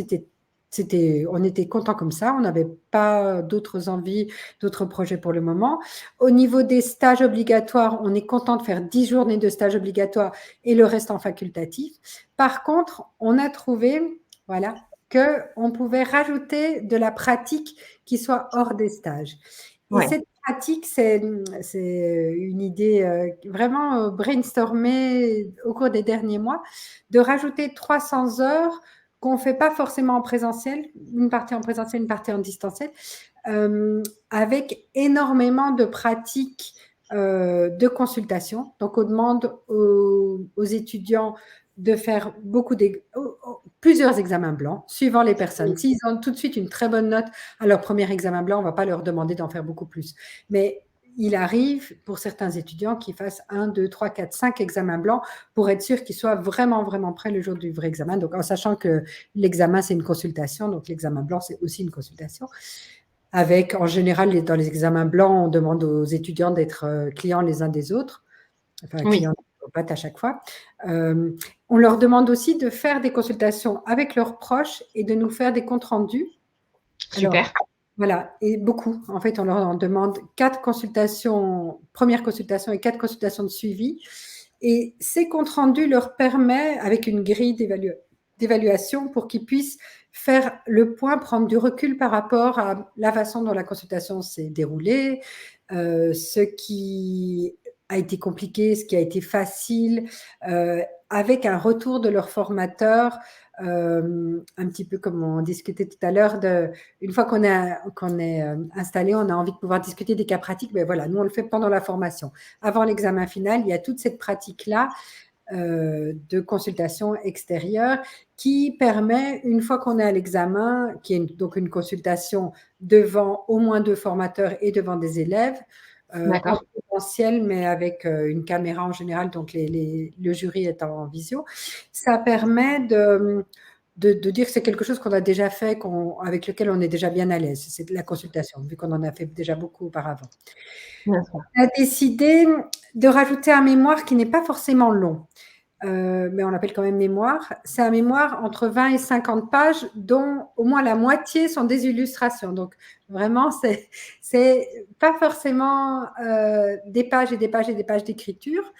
on était content comme ça, on n'avait pas d'autres envies, d'autres projets pour le moment. Au niveau des stages obligatoires, on est content de faire 10 journées de stages obligatoires et le reste en facultatif. Par contre, on a trouvé, voilà, qu'on pouvait rajouter de la pratique qui soit hors des stages. Et cette pratique, c'est une idée vraiment brainstormée au cours des derniers mois, de rajouter 300 heures qu'on ne fait pas forcément en présentiel, une partie en présentiel, une partie en distanciel, avec énormément de pratiques de consultation. Donc, on demande aux étudiants de faire plusieurs examens blancs, suivant les personnes. S'ils ont tout de suite une très bonne note à leur premier examen blanc, on ne va pas leur demander d'en faire beaucoup plus. Mais il arrive pour certains étudiants qu'ils fassent 1, 2, 3, 4, 5 examens blancs pour être sûr qu'ils soient vraiment, vraiment prêts le jour du vrai examen. Donc, en sachant que l'examen, c'est une consultation, donc l'examen blanc, c'est aussi une consultation. Avec, en général, dans les examens blancs, on demande aux étudiants d'être clients les uns des autres, enfin, clients à chaque fois. On leur demande aussi de faire des consultations avec leurs proches et de nous faire des comptes rendus. Super. Alors, voilà, et beaucoup. En fait, on leur demande 4 consultations, première consultation et 4 consultations de suivi. Et ces comptes rendus leur permettent, avec une grille d'évaluation, pour qu'ils puissent faire le point, prendre du recul par rapport à la façon dont la consultation s'est déroulée, ce qui a été compliqué, ce qui a été facile, avec un retour de leur formateur, un petit peu comme on discutait tout à l'heure, une fois qu'on est installé, on a envie de pouvoir discuter des cas pratiques. Mais voilà, nous, on le fait pendant la formation. Avant l'examen final, il y a toute cette pratique-là de consultation extérieure qui permet, une fois qu'on est à l'examen, qui est donc une consultation devant au moins 2 formateurs et devant des élèves, en présentiel, mais avec une caméra en général, donc le jury est en visio, ça permet de dire que c'est quelque chose qu'on a déjà fait, avec lequel on est déjà bien à l'aise. C'est de la consultation, vu qu'on en a fait déjà beaucoup auparavant. On a décidé de rajouter un mémoire qui n'est pas forcément long, mais on l'appelle quand même mémoire. C'est un mémoire entre 20 et 50 pages, dont au moins la moitié sont des illustrations. Donc, vraiment, c'est pas forcément des pages et des pages et des pages d'écriture.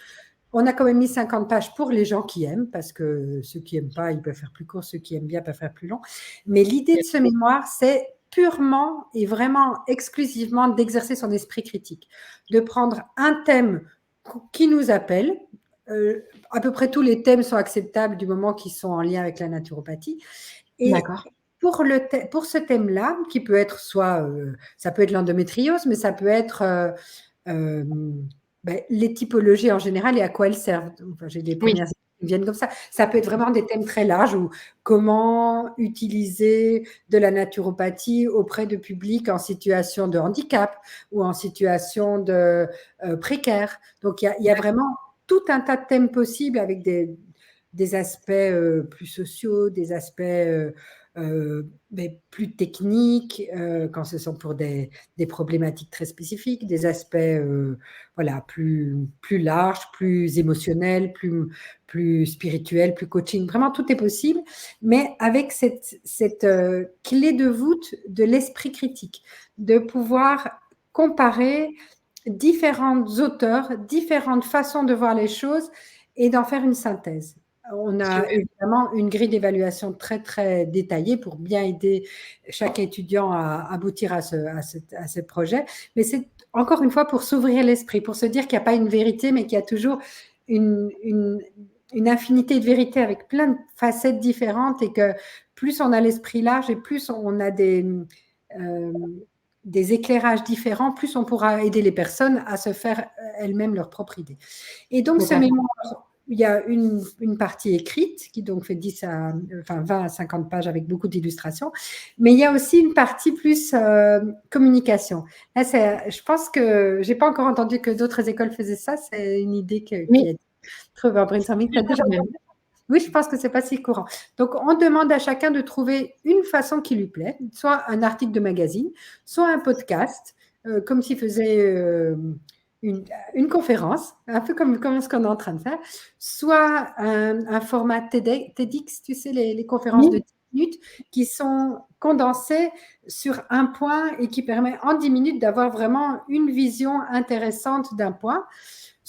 On a quand même mis 50 pages pour les gens qui aiment, parce que ceux qui n'aiment pas, ils peuvent faire plus court, ceux qui aiment bien peuvent faire plus long. Mais l'idée de ce mémoire, c'est purement et vraiment exclusivement d'exercer son esprit critique, de prendre un thème qui nous appelle. À peu près tous les thèmes sont acceptables du moment qu'ils sont en lien avec la naturopathie. Et pour ce thème-là, qui peut être ça peut être l'endométriose, mais ça peut être les typologies en général et à quoi elles servent. Enfin, j'ai des premières qui viennent comme ça. Ça peut être vraiment des thèmes très larges, ou comment utiliser de la naturopathie auprès de publics en situation de handicap ou en situation de précaire. Donc, il y a vraiment tout un tas de thèmes possibles avec des aspects plus sociaux, des aspects mais plus techniques, quand ce sont pour des problématiques très spécifiques, des aspects voilà, plus larges, plus émotionnels, plus spirituels, plus coaching. Vraiment, tout est possible, mais avec cette clé de voûte de l'esprit critique, de pouvoir comparer différents auteurs, différentes façons de voir les choses et d'en faire une synthèse. On a Super. évidemment une grille d'évaluation très, très détaillée pour bien aider chaque étudiant à aboutir à ce projet. Mais c'est encore une fois pour s'ouvrir l'esprit, pour se dire qu'il n'y a pas une vérité, mais qu'il y a toujours une infinité de vérités avec plein de facettes différentes et que plus on a l'esprit large et plus on a des éclairages différents, plus on pourra aider les personnes à se faire elles-mêmes leur propre idée. Et donc, ce mémoire, il y a une partie écrite qui donc fait 20 à 50 pages avec beaucoup d'illustrations, mais il y a aussi une partie plus communication. Là, je pense que je n'ai pas encore entendu que d'autres écoles faisaient ça. C'est une idée qui a trouvé un brainstorming. Oui, je pense que c'est pas si courant. Donc, on demande à chacun de trouver une façon qui lui plaît, soit un article de magazine, soit un podcast, comme s'il faisait une conférence, un peu comme ce qu'on est en train de faire, soit un format TEDx, tu sais, les conférences de 10 minutes qui sont condensées sur un point et qui permet en 10 minutes d'avoir vraiment une vision intéressante d'un point.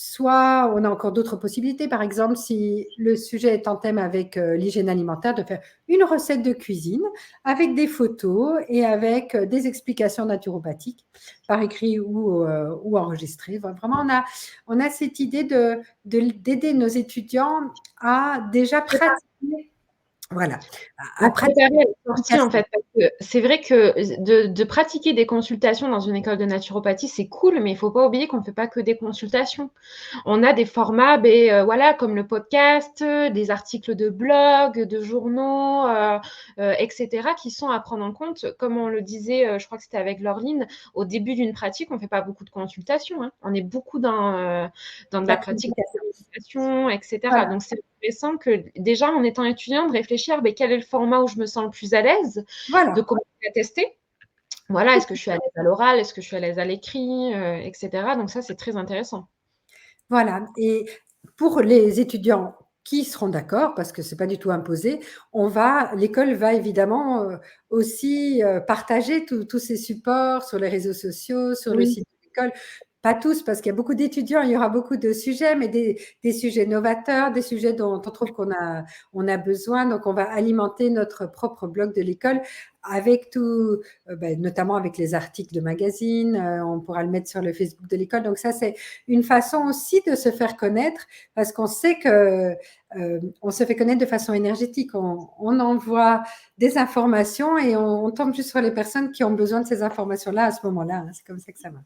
Soit on a encore d'autres possibilités, par exemple, si le sujet est en thème avec l'hygiène alimentaire, de faire une recette de cuisine avec des photos et avec des explications naturopathiques par écrit ou enregistrées. Vraiment, on a cette idée d'aider nos étudiants à déjà pratiquer. Voilà. À préparer la sortie, en fait, parce que c'est vrai que de pratiquer des consultations dans une école de naturopathie, c'est cool, mais il ne faut pas oublier qu'on ne fait pas que des consultations. On a des formats, voilà, comme le podcast, des articles de blog, de journaux, etc., qui sont à prendre en compte. Comme on le disait, je crois que c'était avec Laureline, au début d'une pratique, on ne fait pas beaucoup de consultations. Hein. On est beaucoup dans de la pratique de consultation, etc. Voilà. Donc, c'est intéressant que déjà, en étant étudiant, de réfléchir quel est le format où je me sens le plus à l'aise, de commencer à tester. Voilà, est-ce que je suis à l'aise à l'oral, est-ce que je suis à l'aise à l'écrit, etc. Donc ça, c'est très intéressant. Voilà, et pour les étudiants qui seront d'accord, parce que ce n'est pas du tout imposé, l'école va évidemment aussi partager tous ces supports sur les réseaux sociaux, sur le site de l'école. Pas tous, parce qu'il y a beaucoup d'étudiants, il y aura beaucoup de sujets, mais des sujets novateurs, des sujets dont on trouve qu'on a besoin. Donc, on va alimenter notre propre blog de l'école avec tout, notamment avec les articles de magazines. On pourra le mettre sur le Facebook de l'école. Donc, ça, c'est une façon aussi de se faire connaître, parce qu'on sait que on se fait connaître de façon énergétique. On envoie des informations et on tombe juste sur les personnes qui ont besoin de ces informations-là à ce moment-là. Hein. C'est comme ça que ça marche.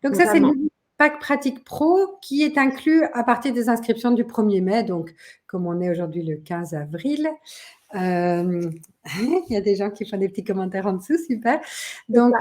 Donc, ça, c'est le pack pratique pro qui est inclus à partir des inscriptions du 1er mai. Donc, comme on est aujourd'hui le 15 avril, il y a des gens qui font des petits commentaires en dessous, super. Donc,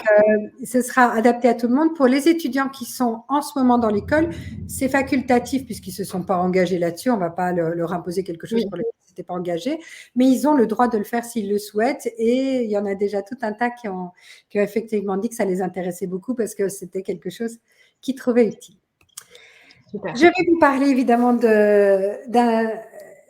ce sera adapté à tout le monde. Pour les étudiants qui sont en ce moment dans l'école, c'est facultatif puisqu'ils ne se sont pas engagés là-dessus. On ne va pas leur imposer quelque chose pour lesquels ils n'étaient pas engagés, mais ils ont le droit de le faire s'ils le souhaitent. Et il y en a déjà tout un tas qui ont effectivement dit que ça les intéressait beaucoup parce que c'était quelque chose qu'ils trouvaient utile. Super. Je vais vous parler évidemment d'un...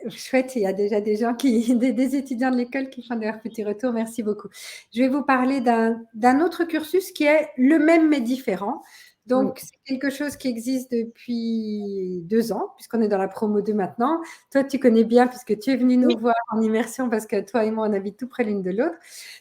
Chouette, il y a déjà des gens des étudiants de l'école qui font leur petit retour. Merci beaucoup. Je vais vous parler d'un autre cursus qui est le même mais différent. Donc, c'est quelque chose qui existe depuis 2 ans, puisqu'on est dans la promo 2 maintenant. Toi, tu connais bien puisque tu es venu nous voir en immersion parce que toi et moi, on habite tout près l'une de l'autre.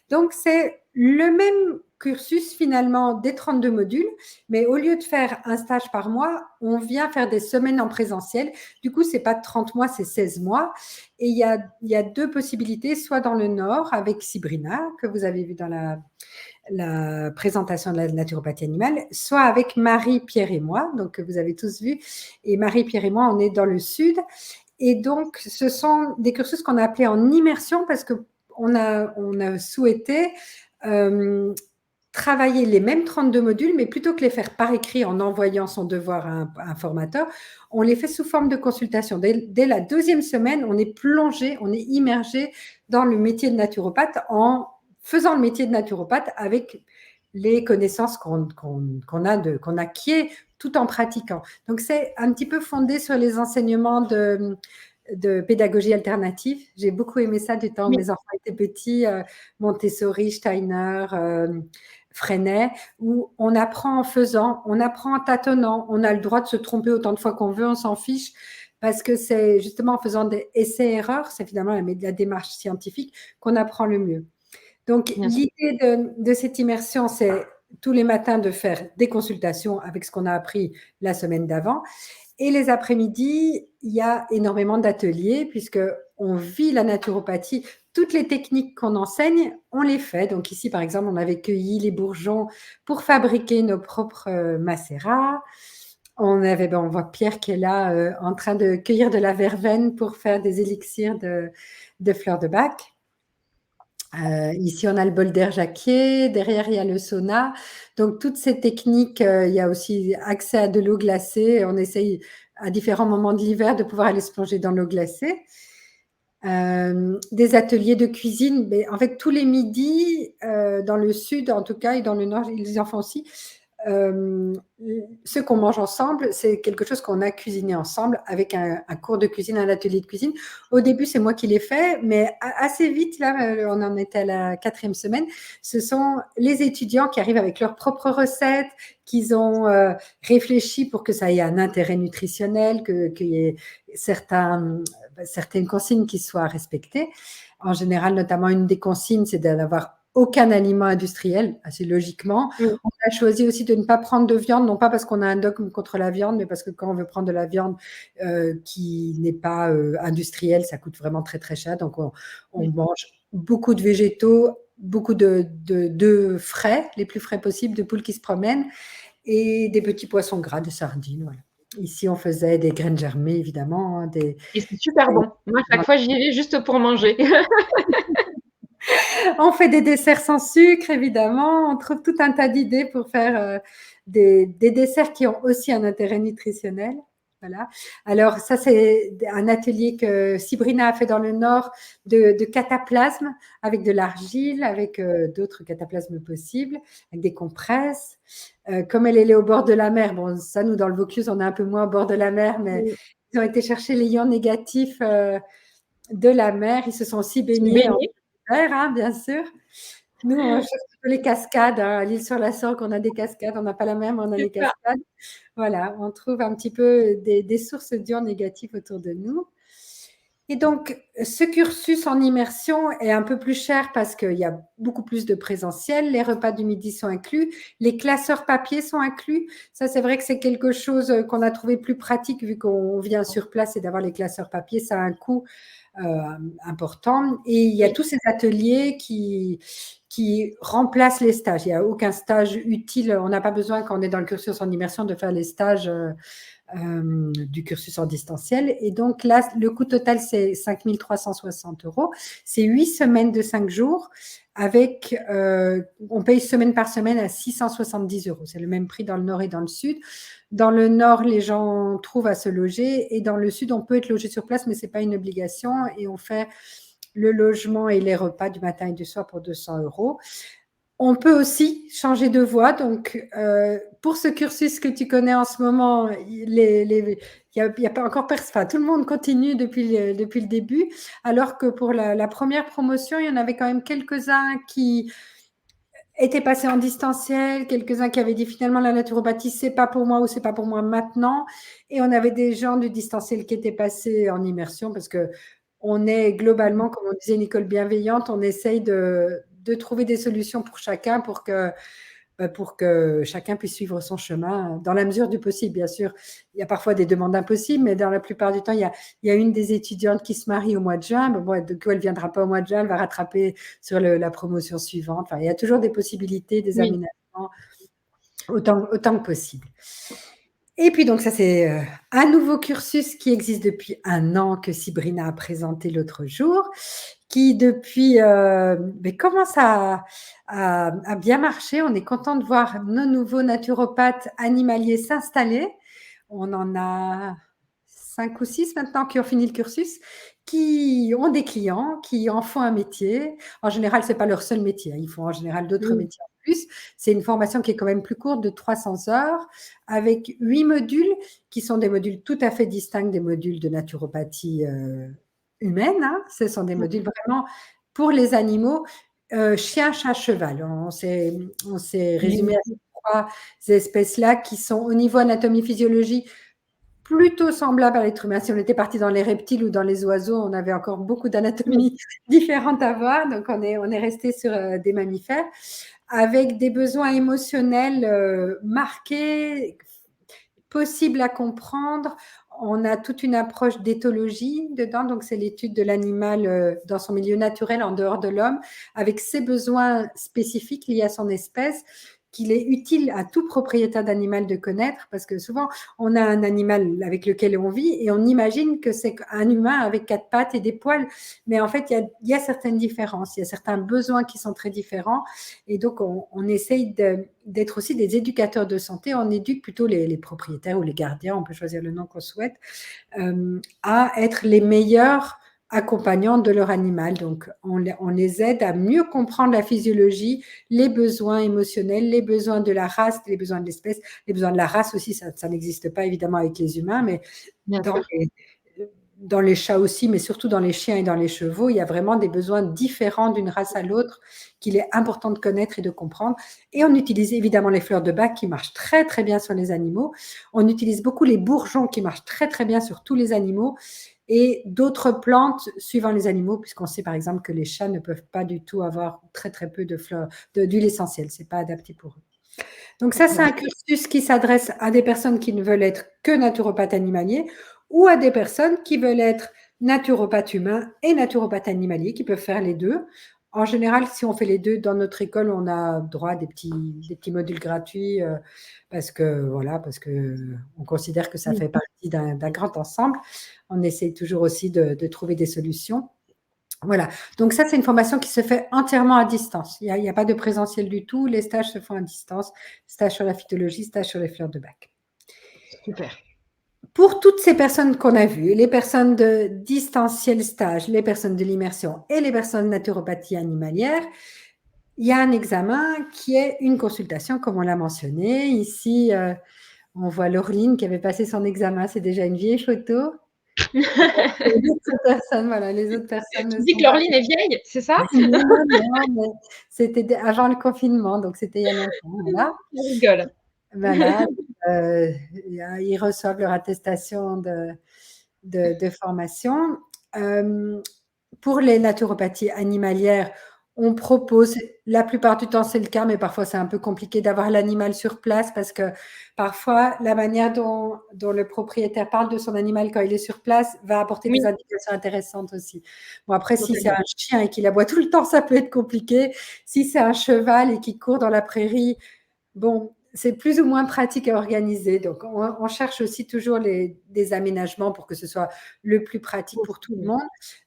Donc, c'est le même cursus finalement des 32 modules, mais au lieu de faire un stage par mois, on vient faire des semaines en présentiel. Du coup, ce n'est pas 30 mois, c'est 16 mois. Et il y a 2 possibilités, soit dans le Nord avec Sabrina, que vous avez vu dans la présentation de la naturopathie animale, soit avec Marie, Pierre et moi, donc que vous avez tous vu. Et Marie, Pierre et moi, on est dans le Sud. Et donc, ce sont des cursus qu'on a appelés en immersion parce qu'on a souhaité travailler les mêmes 32 modules, mais plutôt que les faire par écrit en envoyant son devoir à un formateur, on les fait sous forme de consultation. Dès la 2e semaine, on est plongé, on est immergé dans le métier de naturopathe en faisant le métier de naturopathe avec les connaissances qu'on acquiert tout en pratiquant. Donc, c'est un petit peu fondé sur les enseignements de pédagogie alternative. J'ai beaucoup aimé ça du temps où mes enfants étaient petits, Montessori, Steiner, Freinet, où on apprend en faisant, on apprend en tâtonnant, on a le droit de se tromper autant de fois qu'on veut, on s'en fiche, parce que c'est justement en faisant des essais-erreurs, c'est finalement la démarche scientifique qu'on apprend le mieux. Donc, l'idée de cette immersion, c'est tous les matins de faire des consultations avec ce qu'on a appris la semaine d'avant. Et les après-midi, il y a énormément d'ateliers puisqu'on vit la naturopathie. Toutes les techniques qu'on enseigne, on les fait. Donc ici, par exemple, on avait cueilli les bourgeons pour fabriquer nos propres macérats. On voit Pierre qui est là en train de cueillir de la verveine pour faire des élixirs de fleurs de bac. Ici, on a le bol d'air jacquier. Derrière, il y a le sauna. Donc, toutes ces techniques, il y a aussi accès à de l'eau glacée. On essaye à différents moments de l'hiver de pouvoir aller se plonger dans l'eau glacée. Des ateliers de cuisine. Mais en fait, tous les midis, dans le sud en tout cas, et dans le nord, ils en font aussi. Ce qu'on mange ensemble, c'est quelque chose qu'on a cuisiné ensemble avec un cours de cuisine, un atelier de cuisine. Au début, c'est moi qui l'ai fait, mais assez vite, là, on en était à la 4e semaine, ce sont les étudiants qui arrivent avec leurs propres recettes, qu'ils ont réfléchi pour que ça ait un intérêt nutritionnel, qu'il y ait certaines consignes qui soient respectées. En général, notamment, une des consignes, c'est d'avoir aucun aliment industriel, assez logiquement. On a choisi aussi de ne pas prendre de viande, non pas parce qu'on a un dogme contre la viande, mais parce que quand on veut prendre de la viande qui n'est pas industrielle, ça coûte vraiment très très cher. Donc on mange beaucoup de végétaux, beaucoup de frais, les plus frais possibles, de poules qui se promènent, et des petits poissons gras, des sardines. Voilà. Ici, on faisait des graines germées, évidemment. Et c'est super bon. Moi, chaque fois, j'y vais juste pour manger. On fait des desserts sans sucre, évidemment. On trouve tout un tas d'idées pour faire des desserts qui ont aussi un intérêt nutritionnel. Voilà. Alors, ça, c'est un atelier que Sabrina a fait dans le Nord de cataplasme avec de l'argile, avec d'autres cataplasmes possibles, avec des compresses. Comme elle est au bord de la mer, bon, ça, nous, dans le Vaucluse, on est un peu moins au bord de la mer, mais ils ont été chercher les ions négatifs de la mer. Ils se sont aussi baignés en mer, hein, bien sûr. Nous, on cherche les cascades. À l'île-sur-la-Sorgue, on a des cascades. On n'a pas la mer, mais on a des cascades. Voilà, on trouve un petit peu des sources d'ions négatifs autour de nous. Et donc, ce cursus en immersion est un peu plus cher parce qu'il y a beaucoup plus de présentiel. Les repas du midi sont inclus. Les classeurs papier sont inclus. Ça, c'est vrai que c'est quelque chose qu'on a trouvé plus pratique vu qu'on vient sur place et d'avoir les classeurs papier. Ça a un coût important. Et il y a tous ces ateliers qui remplacent les stages. Il n'y a aucun stage utile. On n'a pas besoin, quand on est dans le cursus en immersion, de faire les stages du cursus en distanciel. Et donc là, le coût total, c'est 5 360 €. C'est 8 semaines de 5 jours avec, on paye semaine par semaine à 670 €. C'est le même prix dans le Nord et dans le Sud. Dans le Nord, les gens trouvent à se loger et dans le Sud, on peut être logé sur place, mais ce n'est pas une obligation et on fait le logement et les repas du matin et du soir pour 200 €. On peut aussi changer de voie. Donc, pour ce cursus que tu connais en ce moment, il y a pas encore personne. Enfin, tout le monde continue depuis le début, alors que pour la première promotion, il y en avait quand même quelques-uns qui étaient passés en distanciel, quelques-uns qui avaient dit finalement la naturopathie, c'est pas pour moi ou c'est pas pour moi maintenant. Et on avait des gens du distanciel qui étaient passés en immersion parce que on est globalement, comme on disait Nicole, bienveillante. On essaye de trouver des solutions pour chacun pour que chacun puisse suivre son chemin dans la mesure du possible, bien sûr. Il y a parfois des demandes impossibles, mais dans la plupart du temps, il y a une des étudiantes qui se marie au mois de juin. Bon, du coup, elle ne viendra pas au mois de juin, elle va rattraper sur la promotion suivante. Enfin, il y a toujours des possibilités, des aménagements, autant que possible. Et puis donc ça, c'est un nouveau cursus qui existe depuis 1 an que Sabrina a présenté l'autre jour, qui depuis commence à bien marcher. On est content de voir nos nouveaux naturopathes animaliers s'installer. On en a 5 ou 6 maintenant qui ont fini le cursus, qui ont des clients, qui en font un métier. En général, ce n'est pas leur seul métier. Ils font en général d'autres métiers en plus. C'est une formation qui est quand même plus courte, de 300 heures, avec 8 modules, qui sont des modules tout à fait distincts des modules de naturopathie humaine. Hein. Ce sont des modules vraiment pour les animaux, chien, chat, cheval. On s'est résumé à ces 3 espèces-là qui sont au niveau anatomie-physiologie plutôt semblables à l'être humain. Si on était parti dans les reptiles ou dans les oiseaux, on avait encore beaucoup d'anatomies différentes à voir. Donc, on est resté sur des mammifères avec des besoins émotionnels marqués, possibles à comprendre. On a toute une approche d'éthologie dedans, donc c'est l'étude de l'animal dans son milieu naturel, en dehors de l'homme, avec ses besoins spécifiques liés à son espèce, qu'il est utile à tout propriétaire d'animal de connaître, parce que souvent, on a un animal avec lequel on vit et on imagine que c'est un humain avec 4 pattes et des poils, mais en fait, il y a certaines différences, il y a certains besoins qui sont très différents, et donc on essaye d'être aussi des éducateurs de santé. On éduque plutôt les propriétaires ou les gardiens, on peut choisir le nom qu'on souhaite, à être les meilleurs accompagnants de leur animal. Donc, on les aide à mieux comprendre la physiologie, les besoins émotionnels, les besoins de la race, les besoins de l'espèce, les besoins de la race aussi, ça n'existe pas évidemment avec les humains, mais dans les chats aussi, mais surtout dans les chiens et dans les chevaux, il y a vraiment des besoins différents d'une race à l'autre qu'il est important de connaître et de comprendre. Et on utilise évidemment les fleurs de bac qui marchent très très bien sur les animaux. On utilise beaucoup les bourgeons qui marchent très très bien sur tous les animaux et d'autres plantes suivant les animaux, puisqu'on sait par exemple que les chats ne peuvent pas du tout avoir très très peu de fleurs, d'huile essentielle, c'est pas adapté pour eux. Donc ça, c'est un cursus qui s'adresse à des personnes qui ne veulent être que naturopathes animaliers ou à des personnes qui veulent être naturopathes humains et naturopathes animaliers, qui peuvent faire les deux. En général, si on fait les deux dans notre école, on a droit à des petits modules gratuits parce que on considère que ça fait partie d'un grand ensemble. On essaie toujours aussi de trouver des solutions. Voilà, donc ça, c'est une formation qui se fait entièrement à distance. Il n'y a pas de présentiel du tout. Les stages se font à distance. Stage sur la phytologie, stage sur les fleurs de bac. Super. Pour toutes ces personnes qu'on a vues, les personnes de distanciel stage, les personnes de l'immersion et les personnes de naturopathie animalière, il y a un examen qui est une consultation, comme on l'a mentionné. Ici, on voit Laureline qui avait passé son examen. C'est déjà une vieille photo. Les autres personnes. Tu dis que Laureline est vieille, c'est ça? Non, mais c'était avant le confinement, donc c'était il y a longtemps. Voilà. On rigole. Voilà. Ils reçoivent leur attestation de formation. Pour les naturopathies animalières, on propose, la plupart du temps c'est le cas, mais parfois c'est un peu compliqué d'avoir l'animal sur place parce que parfois la manière dont le propriétaire parle de son animal quand il est sur place va apporter des indications intéressantes aussi. Bon, après, si c'est un chien et qu'il aboie tout le temps, ça peut être compliqué. Si c'est un cheval et qu'il court dans la prairie, bon, c'est plus ou moins pratique à organiser. Donc, on cherche aussi toujours des aménagements pour que ce soit le plus pratique pour tout le monde.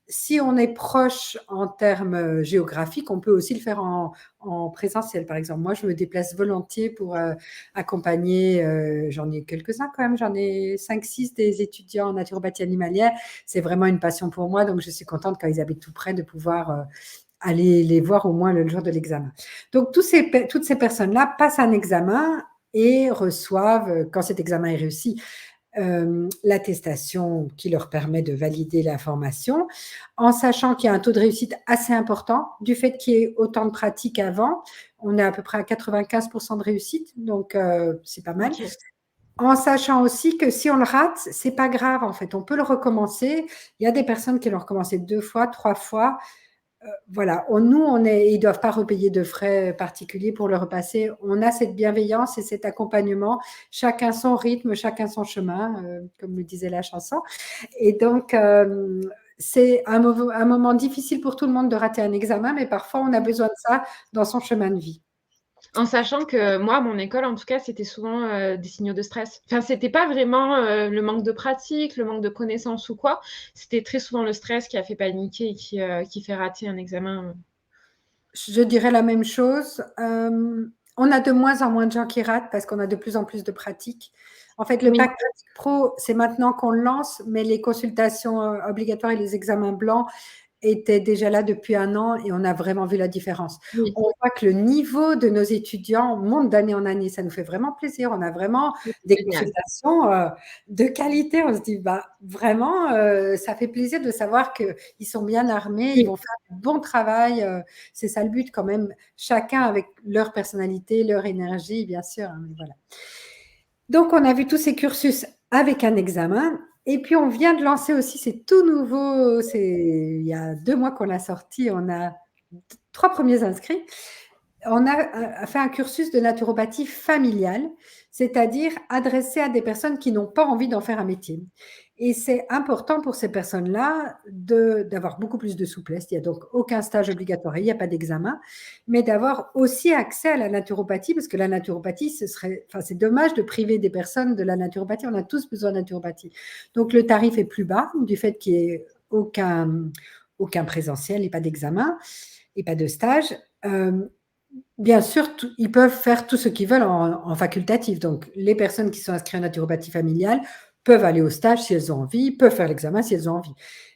Si on est proche en termes géographiques, on peut aussi le faire en présentiel, par exemple. Moi, je me déplace volontiers pour accompagner, j'en ai quelques-uns quand même, j'en ai 5-6 des étudiants en naturopathie animalière. C'est vraiment une passion pour moi, donc je suis contente quand ils habitent tout près de pouvoir aller les voir au moins le jour de l'examen. Donc, toutes ces personnes-là passent un examen et reçoivent, quand cet examen est réussi, l'attestation qui leur permet de valider la formation, en sachant qu'il y a un taux de réussite assez important du fait qu'il y ait autant de pratiques avant. On est à peu près à 95% de réussite, donc c'est pas mal. Okay. En sachant aussi que si on le rate, c'est pas grave en fait, on peut le recommencer. Il y a des personnes qui l'ont recommencé 2 fois, 3 fois. Voilà, ils ne doivent pas repayer de frais particuliers pour le repasser. On a cette bienveillance et cet accompagnement, chacun son rythme, chacun son chemin, comme le disait la chanson. Et donc, c'est un moment difficile pour tout le monde de rater un examen, mais parfois on a besoin de ça dans son chemin de vie. En sachant que moi, à mon école, en tout cas, c'était souvent, des signaux de stress. Enfin, c'était pas vraiment, le manque de pratique, le manque de connaissances ou quoi. C'était très souvent le stress qui a fait paniquer et qui fait rater un examen. Je dirais la même chose. On a de moins en moins de gens qui ratent parce qu'on a de plus en plus de pratiques. En fait, le Oui, pack pratique pro, c'est maintenant qu'on le lance, mais les consultations obligatoires et les examens blancs était déjà là depuis 1 an et on a vraiment vu la différence. oui, On voit que le niveau de nos étudiants monte d'année en année. Ça nous fait vraiment plaisir. On a vraiment oui, des c'est génial. consultations de qualité. On se dit, bah, vraiment, ça fait plaisir de savoir qu'ils sont bien armés, ils Oui, vont faire du bon travail. C'est ça le but quand même. Chacun avec leur personnalité, leur énergie, bien sûr. Hein, mais voilà. Donc, on a vu tous ces cursus avec un examen. Et puis, on vient de lancer aussi, c'est tout nouveau, il y a 2 mois qu'on l'a sorti, on a 3 premiers inscrits. On a fait un cursus de naturopathie familiale, c'est-à-dire adressé à des personnes qui n'ont pas envie d'en faire un métier. Et c'est important pour ces personnes-là d'avoir beaucoup plus de souplesse. Il n'y a donc aucun stage obligatoire, il n'y a pas d'examen, mais d'avoir aussi accès à la naturopathie, parce que la naturopathie, c'est dommage de priver des personnes de la naturopathie. On a tous besoin de naturopathie. Donc le tarif est plus bas du fait qu'il n'y ait aucun présentiel et pas d'examen et pas de stage. Bien sûr, ils peuvent faire tout ce qu'ils veulent en facultatif. Donc, les personnes qui sont inscrites en naturopathie familiale peuvent aller au stage si elles ont envie, peuvent faire l'examen si elles ont envie.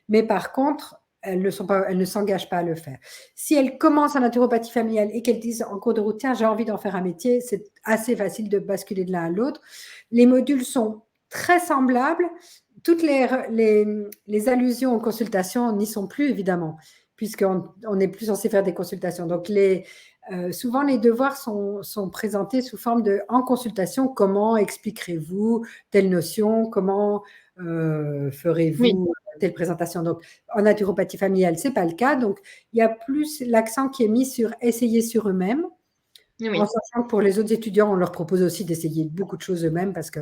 Mais par contre, elles ne s'engagent pas à le faire. Si elles commencent en naturopathie familiale et qu'elles disent en cours de route, tiens, j'ai envie d'en faire un métier, c'est assez facile de basculer de l'un à l'autre. Les modules sont très semblables. Toutes les allusions aux consultations n'y sont plus, évidemment, puisqu'on n'est plus censé faire des consultations. Donc, souvent, les devoirs sont présentés sous forme de en consultation. Comment expliquerez-vous telle notion? Comment oui, ferez-vous telle présentation? Donc, en naturopathie familiale, ce n'est pas le cas. Donc, il y a plus l'accent qui est mis sur essayer sur eux-mêmes, en oui, sachant que pour les autres étudiants, on leur propose aussi d'essayer beaucoup de choses eux-mêmes parce que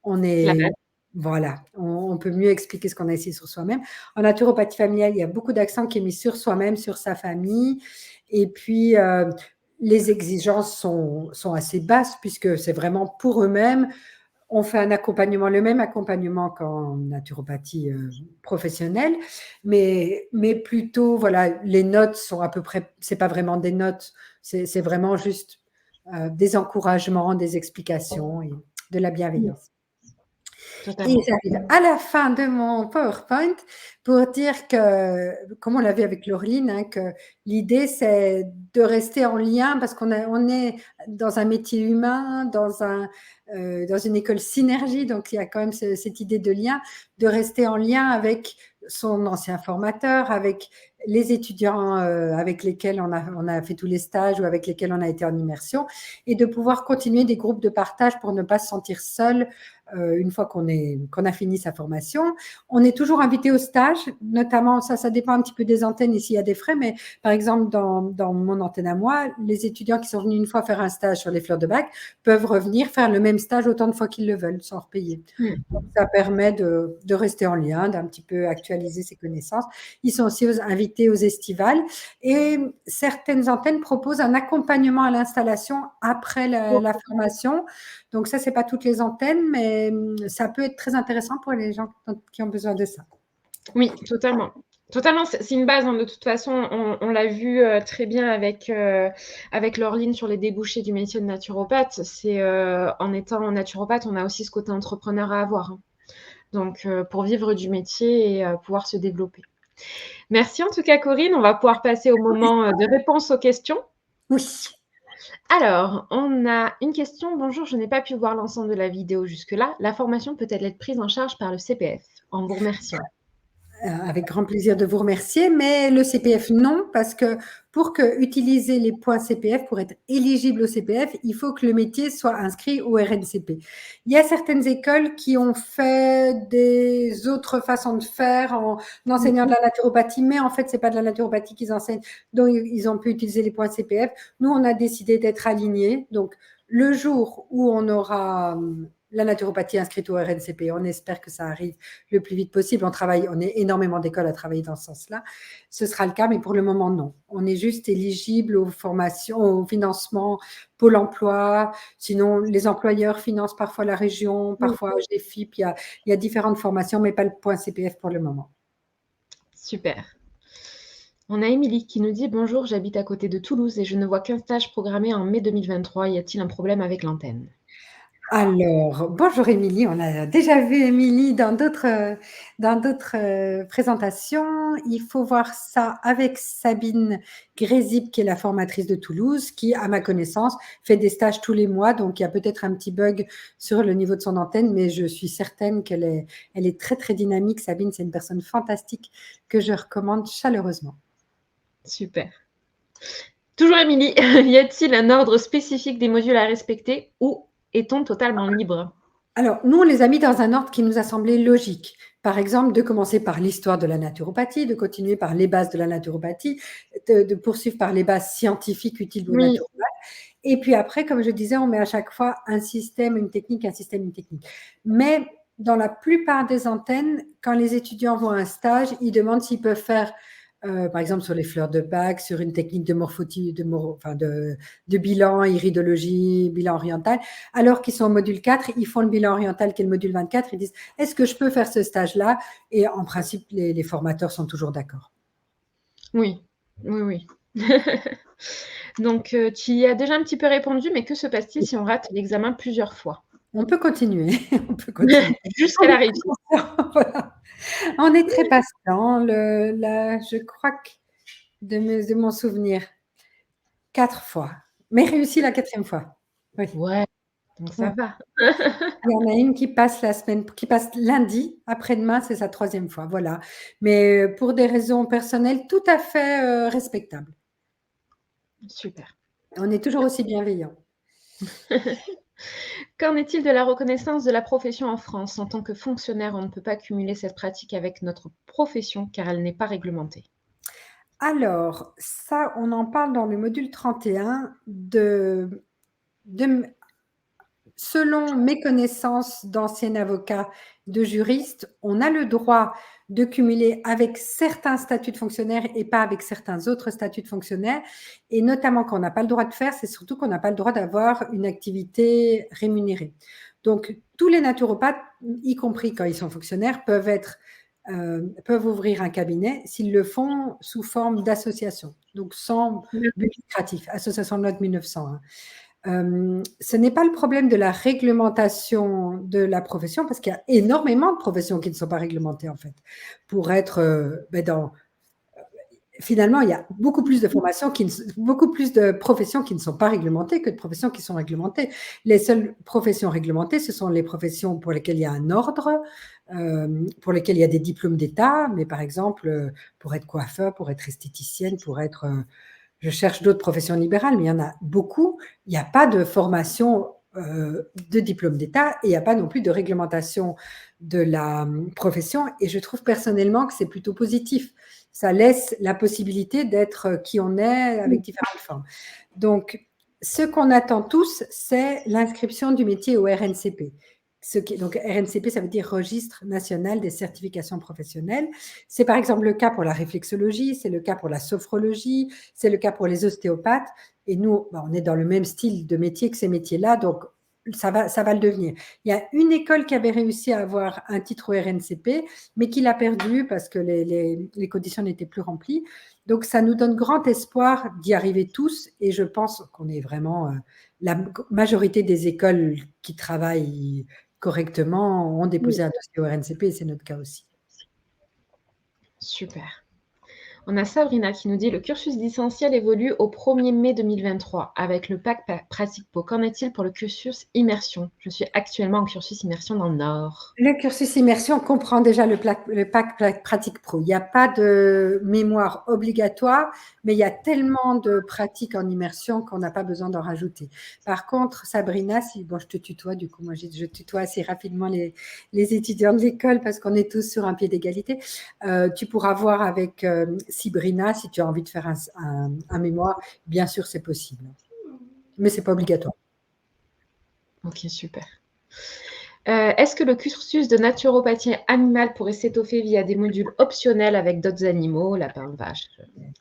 on c'est la est, base. voilà, on peut mieux expliquer ce qu'on a essayé sur soi-même. En naturopathie familiale, il y a beaucoup d'accent qui est mis sur soi-même, sur sa famille. Et puis, les exigences sont assez basses puisque c'est vraiment pour eux-mêmes. On fait un accompagnement, le même accompagnement qu'en naturopathie professionnelle, mais plutôt, voilà, les notes sont à peu près, c'est pas vraiment des notes, c'est vraiment juste des encouragements, des explications et de la Oui, bienveillance. Et totalement. j'arrive à la fin de mon PowerPoint pour dire que, comme on l'a vu avec Laureline, hein, que l'idée, c'est de rester en lien parce on est dans un métier humain, dans une école synergie, donc il y a quand même cette idée de lien, de rester en lien avec son ancien formateur, avec les étudiants avec lesquels on a fait tous les stages ou avec lesquels on a été en immersion, et de pouvoir continuer des groupes de partage pour ne pas se sentir seul une fois qu'on a fini sa formation. On est toujours invité au stage, notamment, ça dépend un petit peu des antennes et s'il y a des frais, mais par exemple, dans mon antenne à moi, les étudiants qui sont venus une fois faire un stage sur les fleurs de bac peuvent revenir faire le même stage autant de fois qu'ils le veulent, sans repayer. Mmh. Donc, ça permet de rester en lien, d'un petit peu actualiser ses connaissances. Ils sont aussi invités aux estivales et certaines antennes proposent un accompagnement à l'installation après la formation. Donc ça, c'est pas toutes les antennes, mais ça peut être très intéressant pour les gens qui ont besoin de ça. Oui, totalement. Totalement, c'est une base, hein, de toute façon, on l'a vu, très bien avec Laureline sur les débouchés du métier de naturopathe. C'est, en étant naturopathe, on a aussi ce côté entrepreneur à avoir, hein. Donc, pour vivre du métier et pouvoir se développer. Merci en tout cas Corinne, on va pouvoir passer au moment, de réponse aux questions. Oui. Alors, on a une question: «Bonjour, je n'ai pas pu voir l'ensemble de la vidéo jusque-là. La formation peut-elle être prise en charge par le CPF? En vous remerciant». Avec grand plaisir de vous remercier, mais le CPF, non, parce que pour utiliser les points CPF, pour être éligible au CPF, il faut que le métier soit inscrit au RNCP. Il y a certaines écoles qui ont fait des autres façons de faire en enseignant de Mmh. la naturopathie, mais en fait, c'est pas de la naturopathie qu'ils enseignent, donc ils ont pu utiliser les points CPF. Nous, on a décidé d'être alignés, donc le jour où on aura la naturopathie inscrite au RNCP. On espère que ça arrive le plus vite possible. On est énormément d'écoles à travailler dans ce sens-là. Ce sera le cas, mais pour le moment, non. On est juste éligible aux formations, au financement Pôle emploi. Sinon, les employeurs financent parfois la région, parfois GFIP. Il y a différentes formations, mais pas le point CPF pour le moment. Super. On a Émilie qui nous dit « Bonjour, j'habite à côté de Toulouse et je ne vois qu'un stage programmé en mai 2023. Y a-t-il un problème avec l'antenne ?» Alors, bonjour Émilie, on a déjà vu Émilie dans d'autres présentations. Il faut voir ça avec Sabine Grésib, qui est la formatrice de Toulouse, qui, à ma connaissance, fait des stages tous les mois. Donc, il y a peut-être un petit bug sur le niveau de son antenne, mais je suis certaine elle est très, très dynamique. Sabine, c'est une personne fantastique que je recommande chaleureusement. Super. Toujours Émilie, y a-t-il un ordre spécifique des modules à respecter ou est-on totalement libre ? Alors, nous, on les a mis dans un ordre qui nous a semblé logique. Par exemple, de commencer par l'histoire de la naturopathie, de continuer par les bases de la naturopathie, de poursuivre par les bases scientifiques utiles aux naturopathes. Et puis après, comme je disais, on met à chaque fois un système, une technique, un système, une technique. Mais dans la plupart des antennes, quand les étudiants vont à un stage, ils demandent s'ils peuvent faire par exemple sur les fleurs de Bach, sur une technique de de bilan, iridologie, bilan oriental, alors qu'ils sont au module 4, ils font le bilan oriental qui est le module 24, ils disent « Est-ce que je peux faire ce stage-là ?» Et en principe, les formateurs sont toujours d'accord. Oui, oui, oui. Donc, tu y as déjà un petit peu répondu, mais que se passe-t-il si on rate l'examen plusieurs fois ? On peut continuer. On peut continuer. Jusqu'à la réussite. Voilà. On est très patient. Je crois que de mon souvenir, 4 fois, mais réussi la 4e fois. Oui. Ouais, donc ça va. Il y en a une qui passe lundi, après-demain, c'est sa 3e fois, voilà. Mais pour des raisons personnelles tout à fait respectables. Super. On est toujours aussi bienveillants. Qu'en est-il de la reconnaissance de la profession en France ? En tant que fonctionnaire, on ne peut pas cumuler cette pratique avec notre profession car elle n'est pas réglementée. Alors, ça, on en parle dans le module 31 selon mes connaissances d'ancien avocat, de juriste, on a le droit de cumuler avec certains statuts de fonctionnaire et pas avec certains autres statuts de fonctionnaire. Et notamment, qu'on n'a pas le droit de faire, c'est surtout qu'on n'a pas le droit d'avoir une activité rémunérée. Donc, tous les naturopathes, y compris quand ils sont fonctionnaires, peuvent ouvrir un cabinet s'ils le font sous forme d'association, donc sans but lucratif, association de loi de 1901. Ce n'est pas le problème de la réglementation de la profession, parce qu'il y a énormément de professions qui ne sont pas réglementées, en fait. Finalement, il y a beaucoup plus de beaucoup plus de professions qui ne sont pas réglementées que de professions qui sont réglementées. Les seules professions réglementées, ce sont les professions pour lesquelles il y a un ordre, pour lesquelles il y a des diplômes d'État, mais par exemple, pour être coiffeur, pour être esthéticienne, je cherche d'autres professions libérales, mais il y en a beaucoup. Il n'y a pas de formation de diplôme d'État et il n'y a pas non plus de réglementation de la profession. Et je trouve personnellement que c'est plutôt positif. Ça laisse la possibilité d'être qui on est avec différentes formes. Donc, ce qu'on attend tous, c'est l'inscription du métier au RNCP. Donc, RNCP, ça veut dire Registre national des certifications professionnelles. C'est par exemple le cas pour la réflexologie, c'est le cas pour la sophrologie, c'est le cas pour les ostéopathes. Et nous, on est dans le même style de métier que ces métiers-là, donc ça va le devenir. Il y a une école qui avait réussi à avoir un titre au RNCP, mais qui l'a perdu parce que les conditions n'étaient plus remplies. Donc, ça nous donne grand espoir d'y arriver tous. Et je pense qu'on est vraiment la majorité des écoles qui travaillent correctement ont déposé un dossier au RNCP et c'est notre cas aussi. Super. On a Sabrina qui nous dit « Le cursus distanciel évolue au 1er mai 2023 avec le PAC Pratique Pro. Qu'en est-il pour le cursus immersion ? Je suis actuellement en cursus immersion dans le Nord. » Le cursus immersion comprend déjà le PAC Pratique Pro. Il n'y a pas de mémoire obligatoire, mais il y a tellement de pratiques en immersion qu'on n'a pas besoin d'en rajouter. Par contre, Sabrina, je te tutoie, du coup, moi je tutoie assez rapidement les étudiants de l'école parce qu'on est tous sur un pied d'égalité. Tu pourras voir avec Sabrina si tu as envie de faire un mémoire. Bien sûr, c'est possible, mais ce n'est pas obligatoire. Ok, super. Est-ce que le cursus de naturopathie animale pourrait s'étoffer via des modules optionnels avec d'autres animaux, lapins, vaches,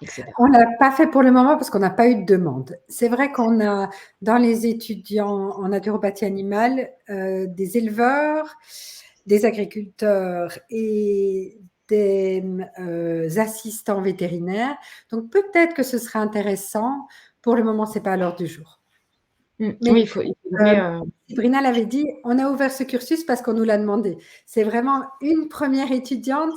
etc. On ne l'a pas fait pour le moment parce qu'on n'a pas eu de demande. C'est vrai qu'on a, dans les étudiants en naturopathie animale, des éleveurs, des agriculteurs et des assistants vétérinaires. Donc, peut-être que ce serait intéressant. Pour le moment, ce n'est pas à l'ordre du jour. Oui, Mais il faudrait. Sabrina l'avait dit, on a ouvert ce cursus parce qu'on nous l'a demandé. C'est vraiment une première étudiante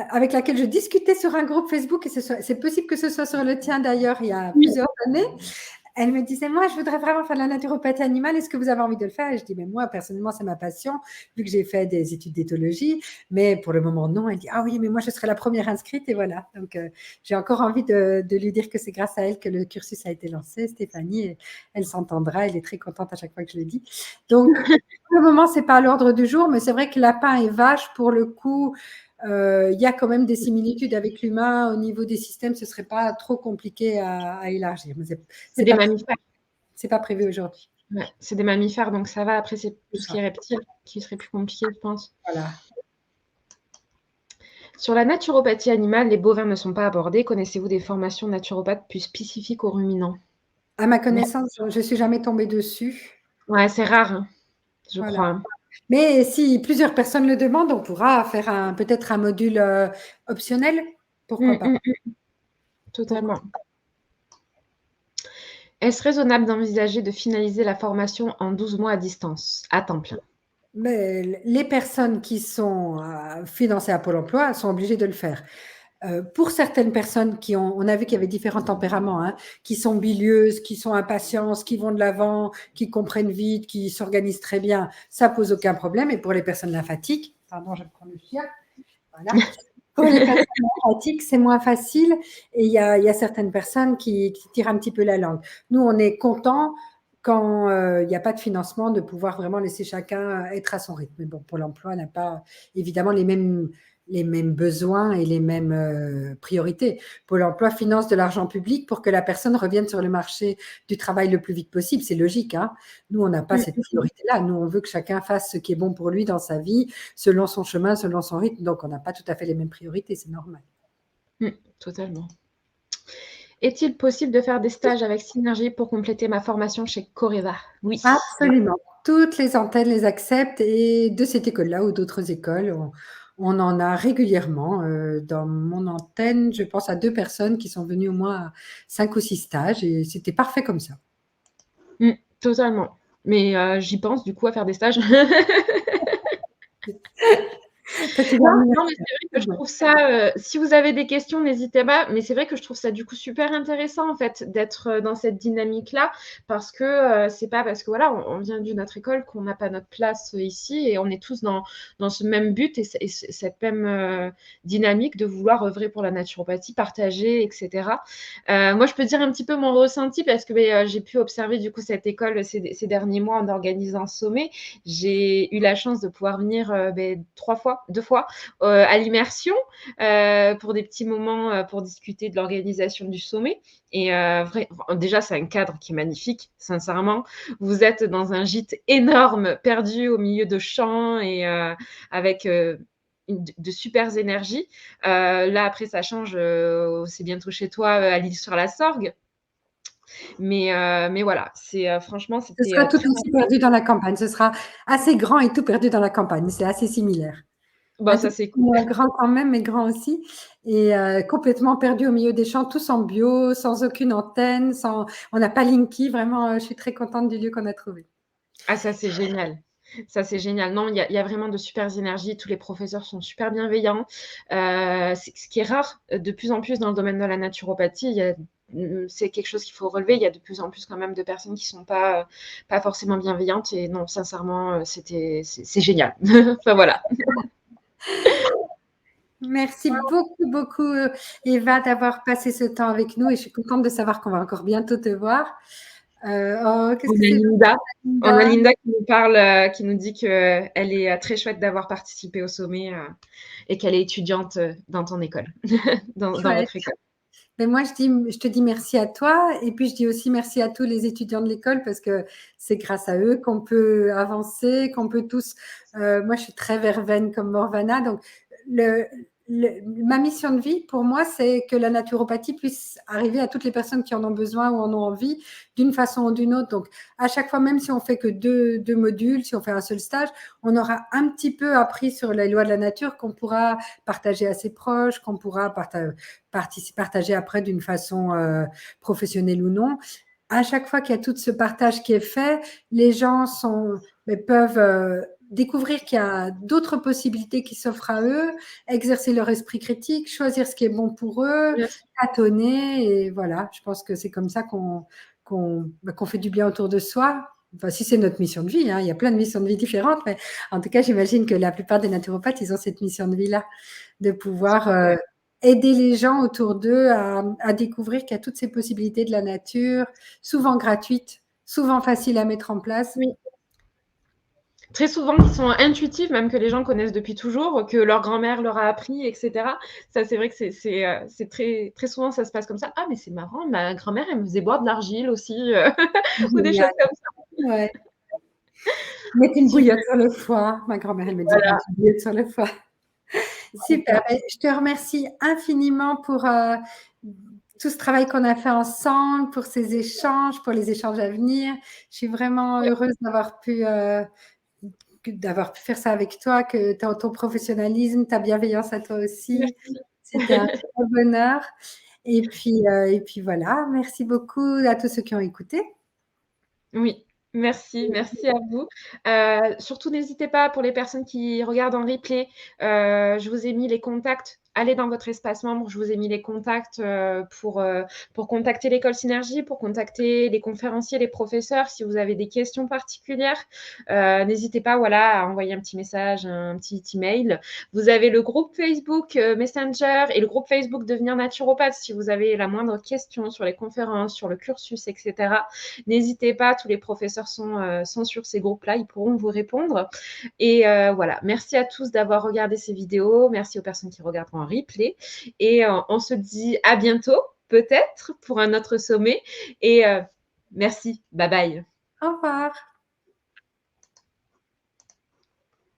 avec laquelle je discutais sur un groupe Facebook, et c'est possible que ce soit sur le tien d'ailleurs, il y a plusieurs années. Elle me disait, moi, je voudrais vraiment faire de la naturopathie animale. Est-ce que vous avez envie de le faire? Et je dis, mais moi, personnellement, c'est ma passion, vu que j'ai fait des études d'éthologie. Mais pour le moment, non. Elle dit, ah oui, mais moi, je serai la première inscrite. Et voilà. Donc, j'ai encore envie de lui dire que c'est grâce à elle que le cursus a été lancé. Stéphanie, elle s'entendra. Elle est très contente à chaque fois que je le dis. Donc, pour le moment, c'est pas à l'ordre du jour, mais c'est vrai que lapin et vache, pour le coup, il y a quand même des similitudes avec l'humain au niveau des systèmes. Ce ne serait pas trop compliqué à élargir. C'est des mammifères. C'est pas prévu aujourd'hui. Ouais, c'est des mammifères, donc ça va. Après, c'est tout ce qui est reptile qui serait plus compliqué, je pense. Voilà. Sur la naturopathie animale, les bovins ne sont pas abordés. Connaissez-vous des formations naturopathes plus spécifiques aux ruminants? À ma connaissance, je ne suis jamais tombée dessus. Ouais, c'est rare, hein, je Voilà. crois. Mais si plusieurs personnes le demandent, on pourra faire peut-être un module optionnel. Pourquoi pas? Totalement. Est-ce raisonnable d'envisager de finaliser la formation en 12 mois à distance, à temps plein? Mais les personnes qui sont financées à Pôle emploi sont obligées de le faire. Pour certaines personnes on a vu qu'il y avait différents tempéraments, hein, qui sont bilieuses, qui sont impatientes, qui vont de l'avant, qui comprennent vite, qui s'organisent très bien, ça pose aucun problème. Et pour les personnes lymphatiques, pardon, je vais prendre le chien. Voilà. Pour les personnes lymphatiques, c'est moins facile et il y a certaines personnes qui tirent un petit peu la langue. Nous, on est contents quand il n'y a pas de financement de pouvoir vraiment laisser chacun être à son rythme. Mais bon, Pôle emploi n'a pas évidemment les mêmes besoins et les mêmes priorités. Pôle emploi finance de l'argent public pour que la personne revienne sur le marché du travail le plus vite possible. C'est logique, hein. Nous, on n'a pas cette priorité-là. Nous, on veut que chacun fasse ce qui est bon pour lui dans sa vie, selon son chemin, selon son rythme. Donc, on n'a pas tout à fait les mêmes priorités. C'est normal. Totalement. Est-il possible de faire des stages avec Synergie pour compléter ma formation chez Coreva? Oui. Absolument. Toutes les antennes les acceptent et de cette école-là ou d'autres écoles, on en a régulièrement. Dans mon antenne, je pense à 2 personnes qui sont venues au moins à 5 ou 6 stages et c'était parfait comme ça. Totalement. Mais j'y pense du coup à faire des stages. Non, mais c'est vrai que je trouve ça, si vous avez des questions, n'hésitez pas, mais c'est vrai que je trouve ça du coup super intéressant en fait d'être dans cette dynamique-là parce que c'est pas parce que voilà, on vient d'une autre école qu'on n'a pas notre place ici et on est tous dans ce même but et cette même dynamique de vouloir œuvrer pour la naturopathie, partager, etc. Moi, je peux dire un petit peu mon ressenti parce que j'ai pu observer du coup cette école ces derniers mois en organisant ce sommet. J'ai eu la chance de pouvoir venir 2 fois à l'immersion pour des petits moments pour discuter de l'organisation du sommet. Et déjà, c'est un cadre qui est magnifique, sincèrement. Vous êtes dans un gîte énorme, perdu au milieu de champs et avec de super énergies. Là, après, ça change. C'est bientôt chez toi à l'Île-sur-la-Sorgue. Mais voilà, franchement, Ce c'était sera tout très aussi perdu dans la campagne. Ce sera assez grand et tout perdu dans la campagne. C'est assez similaire. Bon, ça, c'est cool. Grand quand même, mais grand aussi. Et complètement perdu au milieu des champs, tous en bio, sans aucune antenne, on n'a pas Linky. Vraiment, je suis très contente du lieu qu'on a trouvé. Ah, ça, c'est génial. Ça, c'est génial. Non, il y a vraiment de super énergies. Tous les professeurs sont super bienveillants. Ce qui est rare de plus en plus dans le domaine de la naturopathie. C'est quelque chose qu'il faut relever. Il y a de plus en plus quand même de personnes qui ne sont pas forcément bienveillantes. Et non, sincèrement, c'est génial. Enfin, voilà. Merci beaucoup, beaucoup, Eva, d'avoir passé ce temps avec nous. Et je suis contente de savoir qu'on va encore bientôt te voir. Qu'est-ce que c'est? Linda. On a Linda qui nous parle, qui nous dit qu'elle est très chouette d'avoir participé au sommet et qu'elle est étudiante dans ton école, dans votre école. Mais moi, je te dis merci à toi et puis je dis aussi merci à tous les étudiants de l'école parce que c'est grâce à eux qu'on peut avancer, qu'on peut tous. Moi, je suis très verveine comme Morvana, donc le, ma mission de vie pour moi, c'est que la naturopathie puisse arriver à toutes les personnes qui en ont besoin ou en ont envie d'une façon ou d'une autre. Donc, à chaque fois, même si on fait que deux modules, si on fait un seul stage, on aura un petit peu appris sur les lois de la nature qu'on pourra partager à ses proches, qu'on pourra partager après d'une façon professionnelle ou non. À chaque fois qu'il y a tout ce partage qui est fait, les gens peuvent découvrir qu'il y a d'autres possibilités qui s'offrent à eux, exercer leur esprit critique, choisir ce qui est bon pour eux, tâtonner. Et voilà, je pense que c'est comme ça qu'on fait du bien autour de soi. Enfin, si c'est notre mission de vie, hein, il y a plein de missions de vie différentes, mais en tout cas, j'imagine que la plupart des naturopathes, ils ont cette mission de vie-là, de pouvoir aider les gens autour d'eux à découvrir qu'il y a toutes ces possibilités de la nature, souvent gratuites, souvent faciles à mettre en place. Oui. Très souvent, qui sont intuitives, même que les gens connaissent depuis toujours, que leur grand-mère leur a appris, etc. Ça, c'est vrai que c'est très, très souvent, ça se passe comme ça. Ah, mais c'est marrant, ma grand-mère, elle me faisait boire de l'argile aussi, ou des choses Génial. comme ça. Ouais. Mettre une Super. bouillotte sur le foie. Ma grand-mère, elle me disait Voilà. mettre une bouillotte sur le foie. Super. Je te remercie infiniment pour tout ce travail qu'on a fait ensemble, pour ces échanges, pour les échanges à venir. Je suis vraiment heureuse d'avoir pu faire ça avec toi, que ton professionnalisme, ta bienveillance à toi aussi. Merci. C'était un très bonheur. Et puis voilà, merci beaucoup à tous ceux qui ont écouté. Oui, merci à vous. Surtout n'hésitez pas pour les personnes qui regardent en replay, je vous ai mis les contacts. Allez dans votre espace membre, je vous ai mis les contacts, pour contacter l'école Synergie, pour contacter les conférenciers, les professeurs si vous avez des questions particulières. N'hésitez pas, voilà, à envoyer un petit message, un petit email. Vous avez le groupe Facebook, Messenger et le groupe Facebook Devenir naturopathe si vous avez la moindre question sur les conférences, sur le cursus, et cetera. N'hésitez pas, tous les professeurs sont sur ces groupes-là, ils pourront vous répondre. Et voilà, merci à tous d'avoir regardé ces vidéos. Merci aux personnes qui regarderont en replay. Et on se dit à bientôt, peut-être, pour un autre sommet. Et merci. Bye bye. Au revoir.